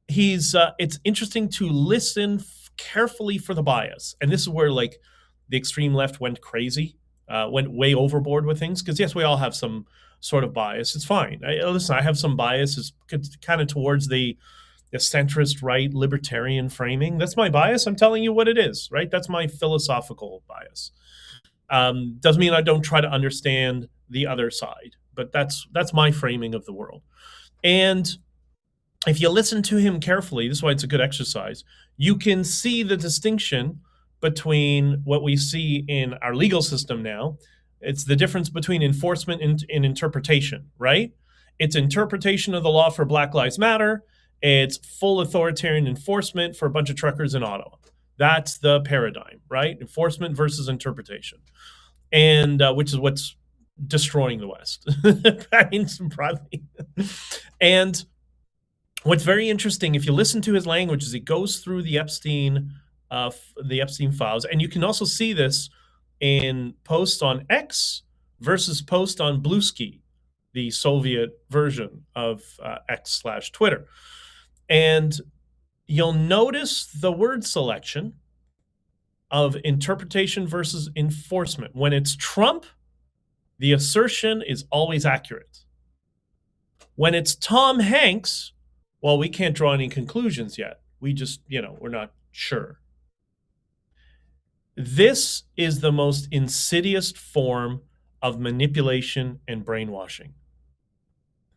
it's interesting to listen carefully for the bias. And this is where like the extreme left went crazy, went way overboard with things. Because yes, we all have some sort of bias. It's fine. I have some bias. It's kind of towards the centrist right libertarian framing. That's my bias. I'm telling you what it is, right? That's my philosophical bias. Doesn't mean I don't try to understand the other side, but that's my framing of the world. And if you listen to him carefully, this is why it's a good exercise, you can see the distinction between what we see in our legal system now. It's the difference between enforcement and interpretation, right? It's interpretation of the law for Black Lives Matter. It's full authoritarian enforcement for a bunch of truckers in Ottawa. That's the paradigm, right? Enforcement versus interpretation. And which is what's destroying the West. I mean, broadly. And what's very interesting, if you listen to his language, is he goes through the Epstein files. And you can also see this in posts on X versus post on Bluesky, the Soviet version of X/Twitter. And you'll notice the word selection of interpretation versus enforcement. When it's Trump, the assertion is always accurate. When it's Tom Hanks, well, we can't draw any conclusions yet. We just, we're not sure. This is the most insidious form of manipulation and brainwashing.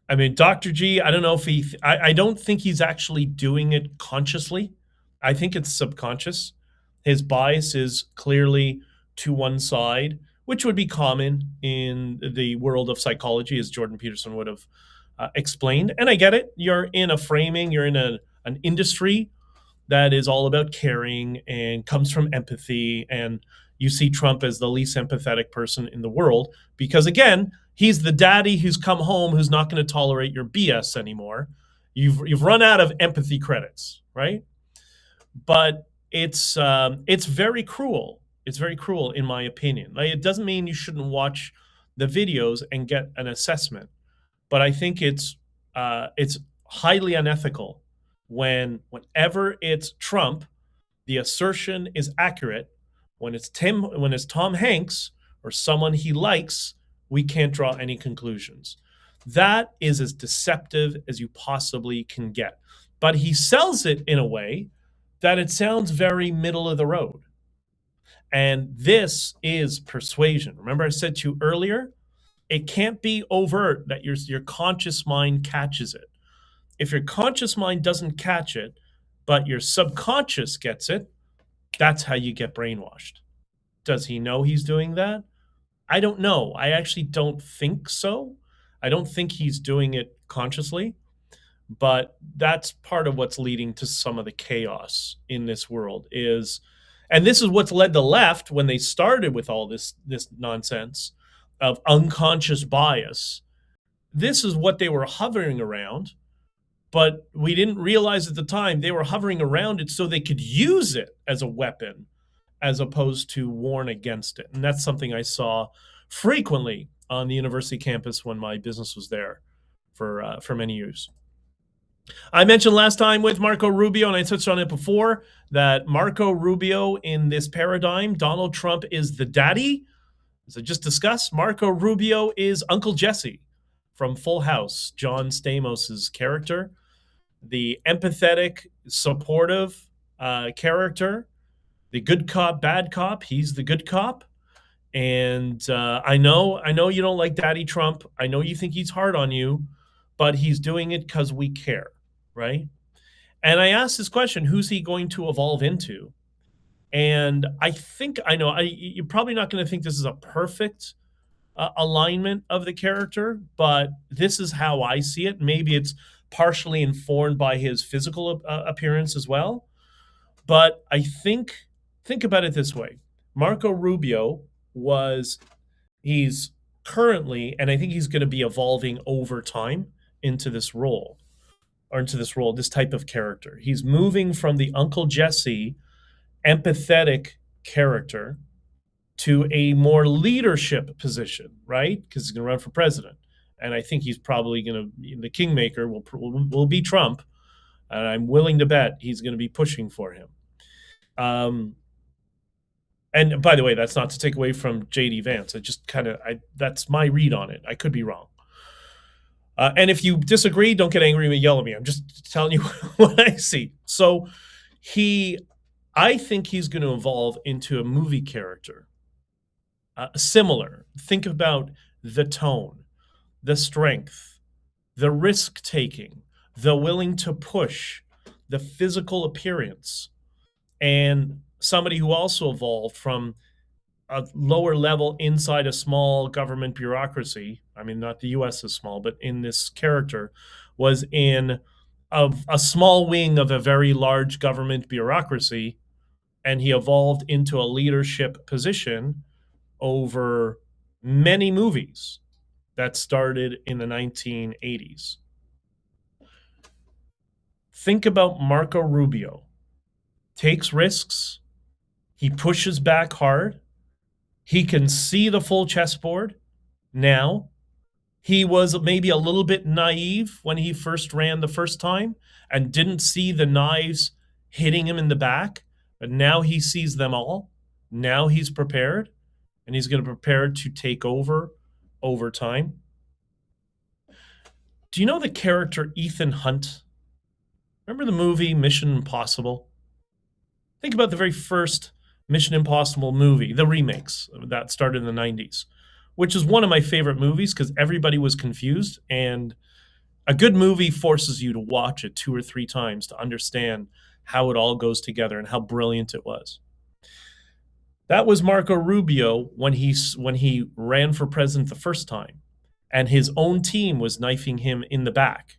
I mean, Dr. G, I don't know if I don't think he's actually doing it consciously. I think it's subconscious. His bias is clearly to one side, which would be common in the world of psychology, as Jordan Peterson would have explained. And I get it. You're in a framing, you're in an industry that is all about caring and comes from empathy. And you see Trump as the least empathetic person in the world because, again, he's the daddy who's come home who's not going to tolerate your BS anymore. You've run out of empathy credits, right? But it's very cruel. It's very cruel, in my opinion. Like, it doesn't mean you shouldn't watch the videos and get an assessment, but I think it's highly unethical whenever it's Trump, the assertion is accurate. When it's Tom Hanks or someone he likes, we can't draw any conclusions. That is as deceptive as you possibly can get. But he sells it in a way that it sounds very middle of the road. And this is persuasion. Remember I said to you earlier, it can't be overt that your conscious mind catches it. If your conscious mind doesn't catch it, but your subconscious gets it, that's how you get brainwashed. Does he know he's doing that? I don't know. I actually don't think so. I don't think he's doing it consciously, but that's part of what's leading to some of the chaos in this world and this is what's led the left when they started with all this nonsense of unconscious bias. This is what they were hovering around but we didn't realize at the time they were hovering around it so they could use it as a weapon as opposed to warn against it. And that's something I saw frequently on the university campus when my business was there for many years. I mentioned last time with Marco Rubio, and I touched on it before, that Marco Rubio in this paradigm, Donald Trump is the daddy. As I just discussed, Marco Rubio is Uncle Jesse from Full House, John Stamos's character, the empathetic, supportive character, the good cop, bad cop. He's the good cop. And I know you don't like Daddy Trump. I know you think he's hard on you, but he's doing it because we care, right? And I asked this question, who's he going to evolve into? And I think I know. You're probably not going to think this is a perfect alignment of the character, but this is how I see it. Maybe it's partially informed by his physical appearance as well. But I think about it this way. Marco Rubio he's currently, and I think he's going to be evolving over time into this role, this type of character. He's moving from the Uncle Jesse empathetic character to a more leadership position, right? Because he's going to run for president. And I think he's probably going to, the kingmaker will be Trump. And I'm willing to bet he's going to be pushing for him. And by the way, that's not to take away from J.D. Vance. That's my read on it. I could be wrong. And if you disagree, don't get angry and yell at me. I'm just telling you what I see. So I think he's going to evolve into a movie character. Similar. Think about the tone, the strength, the risk-taking, the willing to push, the physical appearance, and somebody who also evolved from a lower level inside a small government bureaucracy. I mean, not the U.S. is small, but in this character was in a small wing of a very large government bureaucracy, and he evolved into a leadership position over many movies that started in the 1980s. Think about Marco Rubio. Takes risks. He pushes back hard. He can see the full chessboard now. He was maybe a little bit naive when he first ran the first time and didn't see the knives hitting him in the back, but now he sees them all. Now he's prepared, and he's going to prepare to take over time. Do you know the character Ethan Hunt? Remember the movie Mission Impossible? Think about the very first Mission Impossible movie, the remakes that started in the 90s, which is one of my favorite movies because everybody was confused. And a good movie forces you to watch it 2 or 3 times to understand how it all goes together and how brilliant it was. That was Marco Rubio when he ran for president the first time, and his own team was knifing him in the back.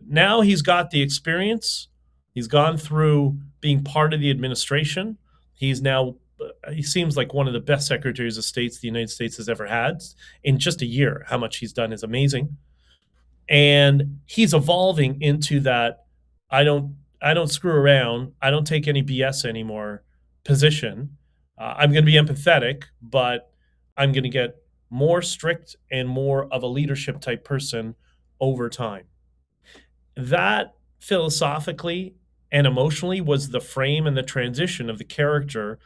Now he's got the experience. He's gone through being part of the administration. He seems like one of the best secretaries of state the United States has ever had. In just a year, how much he's done is amazing. And he's evolving into that I don't screw around, I don't take any BS anymore position. I'm going to be empathetic, but I'm going to get more strict and more of a leadership type person over time. That philosophically and emotionally was the frame and the transition of the character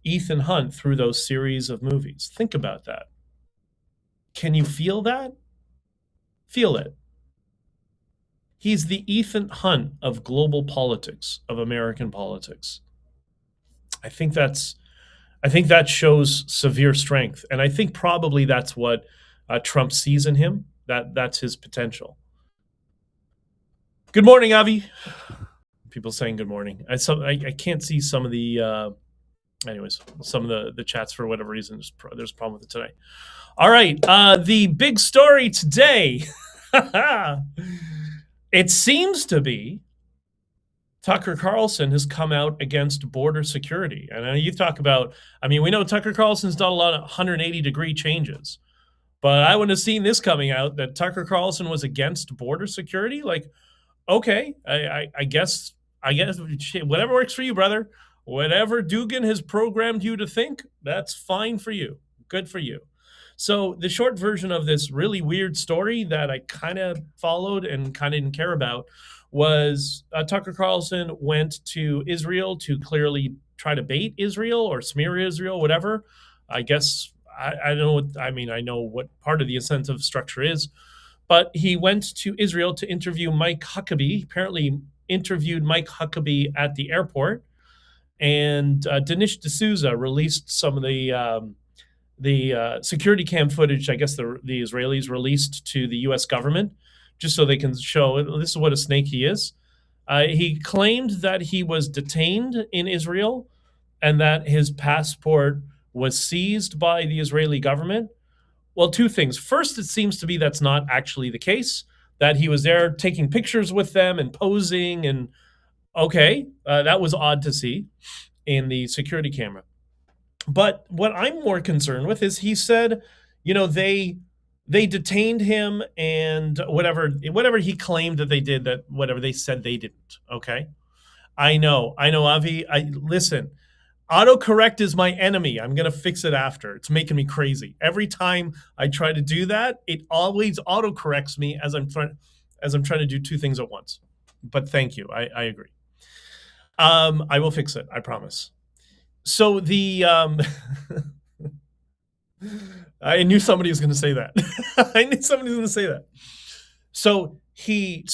Ethan Hunt through those series of movies. Think about that. Can you feel that? Feel it. He's the Ethan Hunt of global politics, of American politics. I think that shows severe strength, and I think probably that's what Trump sees in him. That's his potential. Good morning, Avi. People saying good morning. I can't see some of the, some of the chats for whatever reason. There's a problem with it today. All right, the big story today. It seems to be Tucker Carlson has come out against border security. And you talk about, we know Tucker Carlson's done a lot of 180-degree changes, but I wouldn't have seen this coming out, that Tucker Carlson was against border security. Like, okay, I guess whatever works for you, brother. Whatever Dugan has programmed you to think, that's fine for you. Good for you. So the short version of this really weird story that I kind of followed and kind of didn't care about was Tucker Carlson went to Israel to clearly try to bait Israel or smear Israel, whatever. I guess I don't know what I mean. I know what part of the incentive structure is, but he went to Israel to interview Mike Huckabee. Apparently, interviewed Mike Huckabee at the airport, and Dinesh D'Souza released some of the security cam footage. I guess the Israelis released to the U.S. government just so they can show this is what a snake he is. He claimed that he was detained in Israel and that his passport was seized by the Israeli government. Well, two things. First, it seems to be that's not actually the case, that he was there taking pictures with them and posing. And okay, that was odd to see in the security camera. But what I'm more concerned with is he said, they detained him and whatever he claimed that they did, that whatever they said they didn't. Okay. I know, Avi. Listen, autocorrect is my enemy. I'm going to fix it after. It's making me crazy. Every time I try to do that, it always autocorrects me as I'm trying to do two things at once. But thank you. I agree. I will fix it. I promise. So I knew somebody was going to say that. I knew somebody was going to say that. So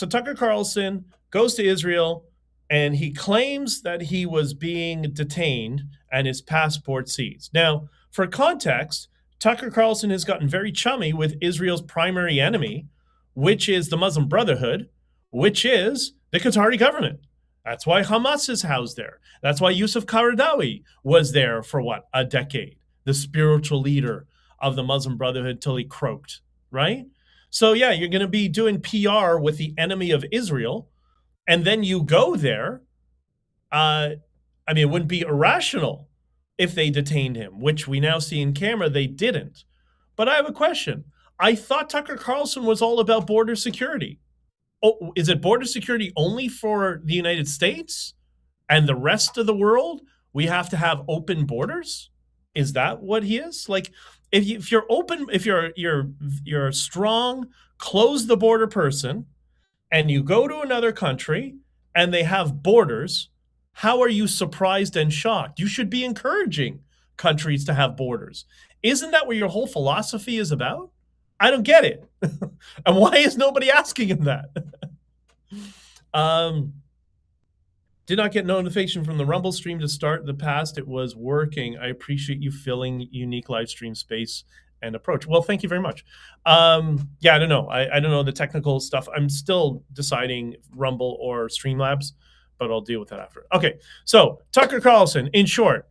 Tucker Carlson goes to Israel and he claims that he was being detained and his passport seized. Now, for context, Tucker Carlson has gotten very chummy with Israel's primary enemy, which is the Muslim Brotherhood, which is the Qatari government. That's why Hamas is housed there. That's why Yusuf Qaradawi was there for a decade, the spiritual leader of the Muslim Brotherhood till he croaked, right? So yeah, you're going to be doing PR with the enemy of Israel, and then you go there. It wouldn't be irrational if they detained him, which we now see in camera they didn't. But I have a question. I thought Tucker Carlson was all about border security. Oh, is it border security only for the United States and the rest of the world? We have to have open borders? Is that what he is? Like, if you're open, if you're a strong, close the border person, and you go to another country and they have borders, how are you surprised and shocked? You should be encouraging countries to have borders. Isn't that what your whole philosophy is about? I don't get it. And why is nobody asking him that? Did not get notification from the Rumble stream to start the past. It was working. I appreciate you filling unique live stream space and approach. Well, thank you very much. I don't know. I don't know the technical stuff. I'm still deciding Rumble or Streamlabs, but I'll deal with that after. Okay, so Tucker Carlson, in short,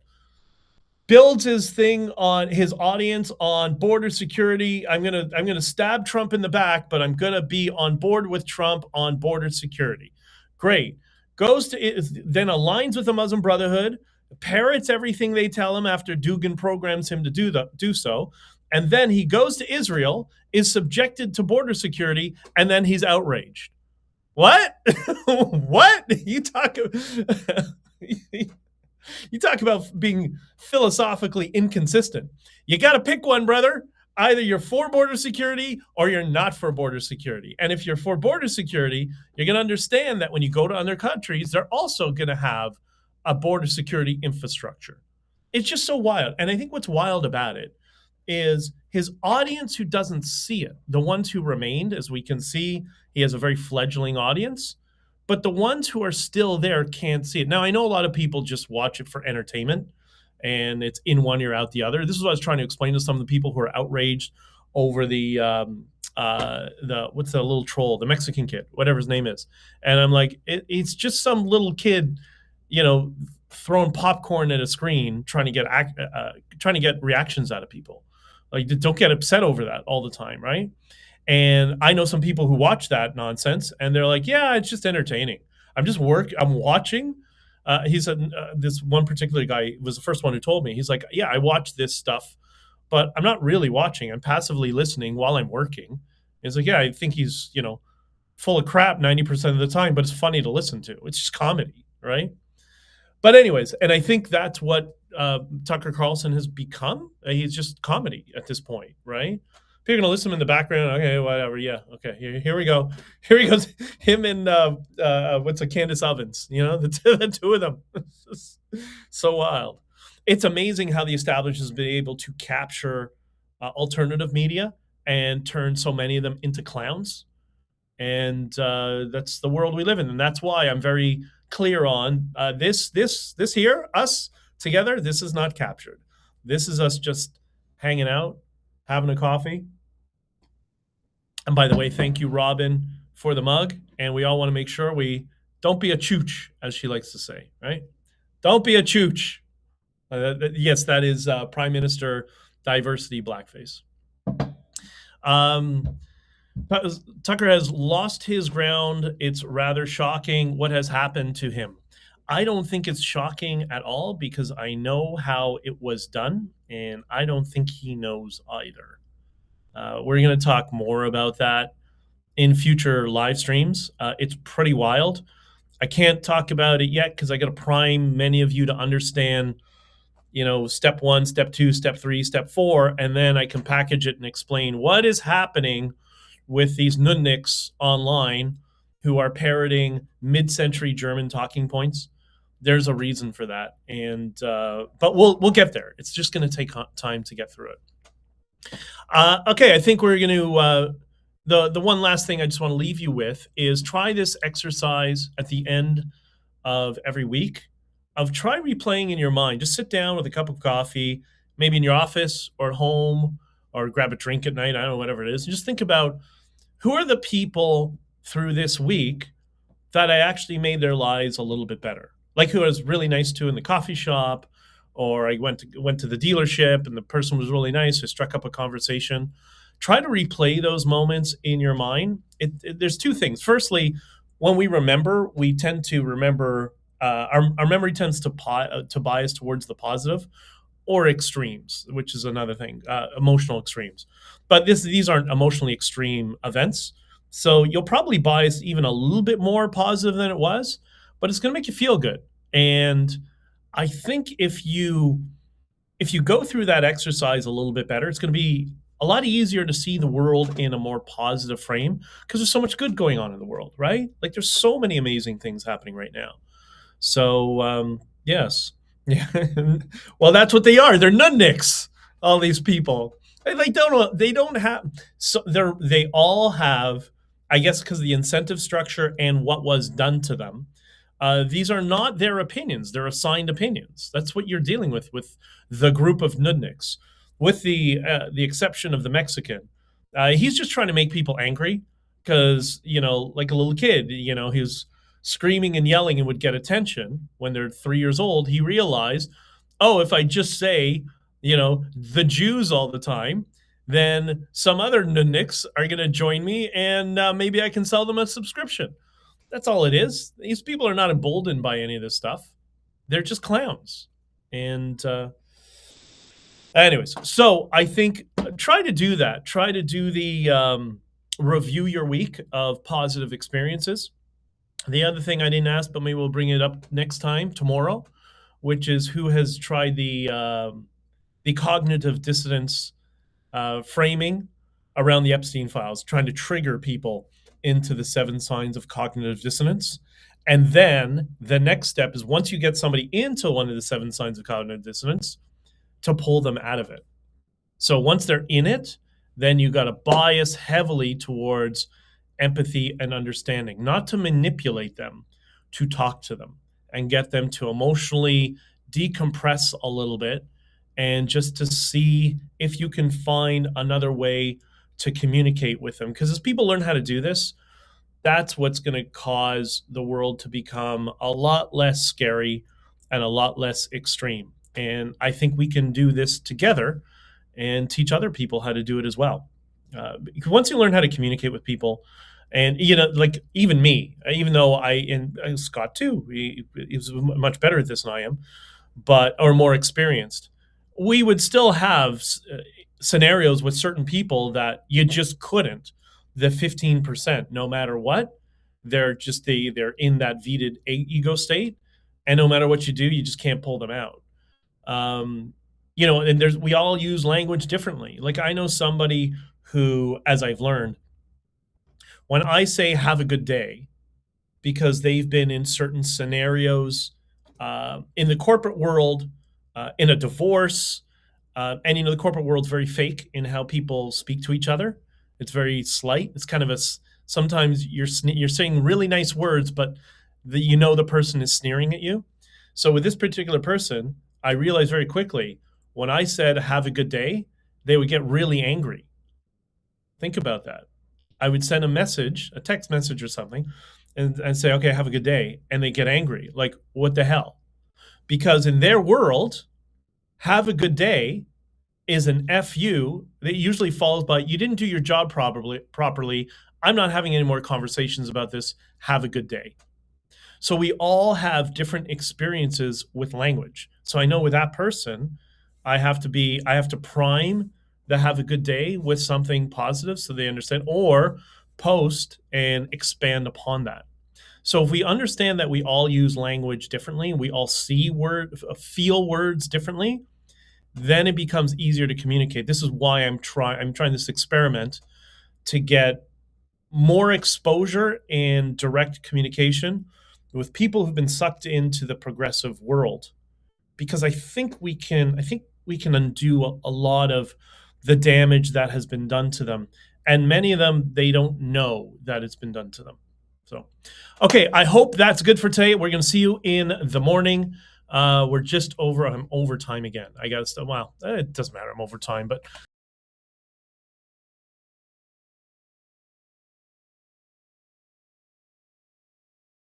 builds his thing on his audience on border security. I'm gonna stab Trump in the back, but I'm gonna be on board with Trump on border security. Great. Goes to then aligns with the Muslim Brotherhood, parrots everything they tell him after Dugan programs him to do so, and then he goes to Israel, is subjected to border security, and then he's outraged. What? What? You talk about being philosophically inconsistent. You got to pick one, brother. Either you're for border security or you're not for border security. And if you're for border security, you're going to understand that when you go to other countries, they're also going to have a border security infrastructure. It's just so wild. And I think what's wild about it is his audience who doesn't see it, the ones who remained, as we can see, he has a very fledgling audience, but the ones who are still there can't see it. Now, I know a lot of people just watch it for entertainment, and it's in one ear, out the other. This is what I was trying to explain to some of the people who are outraged over the what's the little troll, the Mexican kid, whatever his name is. And I'm like, it's just some little kid, throwing popcorn at a screen, trying to get reactions out of people. Like, don't get upset over that all the time, right? And I know some people who watch that nonsense, and they're like, yeah, it's just entertaining. I'm watching. He said this one particular guy was the first one who told me. He's like, yeah, I watch this stuff, but I'm not really watching. I'm passively listening while I'm working. He's like, yeah, I think he's, full of crap 90% of the time, but it's funny to listen to. It's just comedy, right? But anyways, and I think that's what Tucker Carlson has become. He's just comedy at this point, right? If you're going to listen in the background, okay, whatever, yeah, okay, here we go. Here he goes, him and what's a Candace Ovens, the two of them. So wild. It's amazing how the establishment has been able to capture alternative media and turn so many of them into clowns. And that's the world we live in, and that's why I'm very clear on this here, us together. This is not captured. This is us just hanging out, having a coffee. And by the way, thank you, Robin, for the mug. And we all want to make sure we don't be a chooch, as she likes to say, right? Don't be a chooch. Yes, that is Prime Minister Diversity Blackface. Tucker has lost his ground. It's rather shocking what has happened to him. I don't think it's shocking at all because I know how it was done, and I don't think he knows either. We're going to talk more about that in future live streams. It's pretty wild. I can't talk about it yet because I got to prime many of you to understand, step 1, step 2, step 3, step 4, and then I can package it and explain what is happening with these nudniks online who are parroting mid-century German talking points. There's a reason for that, and but we'll get there. It's just going to take time to get through it. Okay, I think we're going to. The one last thing I just want to leave you with is try this exercise at the end of every week. Of try replaying in your mind. Just sit down with a cup of coffee, maybe in your office or at home, or grab a drink at night. I don't know, whatever it is. And just think about who are the people through this week that I actually made their lives a little bit better. Like who I was really nice to in the coffee shop, or I went to the dealership and the person was really nice. I struck up a conversation. Try to replay those moments in your mind. There's two things. Firstly, when we remember, we tend to remember, our memory tends to bias towards the positive or extremes, which is another thing, emotional extremes. But these aren't emotionally extreme events. So you'll probably bias even a little bit more positive than it was, but it's going to make you feel good. And I think if you go through that exercise a little bit better, it's going to be a lot easier to see the world in a more positive frame because there's so much good going on in the world, right? Like there's so many amazing things happening right now. So yes, yeah. Well, that's what they are. They're nudniks. All these people. They don't have. So they all have. I guess because of the incentive structure and what was done to them. These are not their opinions. They're assigned opinions. That's what you're dealing with the group of nudniks. With the exception of the Mexican, he's just trying to make people angry because like a little kid, he's screaming and yelling and would get attention when they're 3 years old. He realized, oh, if I just say, the Jews all the time, then some other nudniks are going to join me, and maybe I can sell them a subscription. That's all it is. These people are not emboldened by any of this stuff. They're just clowns. And anyways, so I think try to do that. Try to do the review your week of positive experiences. The other thing I didn't ask, but maybe we'll bring it up next time, tomorrow, which is who has tried the cognitive dissonance framing around the Epstein files, trying to trigger people into the 7 signs of cognitive dissonance. And then the next step is once you get somebody into one of the 7 signs of cognitive dissonance, to pull them out of it. So once they're in it, then you got to bias heavily towards empathy and understanding, not to manipulate them, to talk to them and get them to emotionally decompress a little bit and just to see if you can find another way to communicate with them. Because as people learn how to do this, that's what's going to cause the world to become a lot less scary and a lot less extreme. And I think we can do this together and teach other people how to do it as well. Once you learn how to communicate with people, and like even me, even though and Scott too, he's much better at this than I am, or more experienced, we would still have scenarios with certain people that you just couldn't the 15%. No matter what, they're in that vetoed ego state, and no matter what you do, you just can't pull them out. And we all use language differently. Like, I know somebody who, as I've learned, when I say have a good day, because they've been in certain scenarios in the corporate world, in a divorce, and the corporate world's very fake in how people speak to each other. It's very slight. It's kind of sometimes you're saying really nice words, but the person is sneering at you. So with this particular person, I realized very quickly, when I said have a good day, they would get really angry. Think about that. I would send a text message or something, and say, okay, have a good day. And they get angry. Like, what the hell? Because in their world, have a good day is an FU that usually follows by, you didn't do your job properly. I'm not having any more conversations about this. Have a good day. So we all have different experiences with language. So I know with that person, I have to prime the have a good day with something positive so they understand, or post and expand upon that. So if we understand that we all use language differently, we all feel words differently, then it becomes easier to communicate. This is why I'm trying this experiment to get more exposure and direct communication with people who've been sucked into the progressive world, because I think we can undo a lot of the damage that has been done to them, and many of them, they don't know that it's been done to them. So, okay, I hope that's good for today. We're going to see you in the morning. We're just I'm over time again. I got to stop. Well, it doesn't matter. I'm over time, but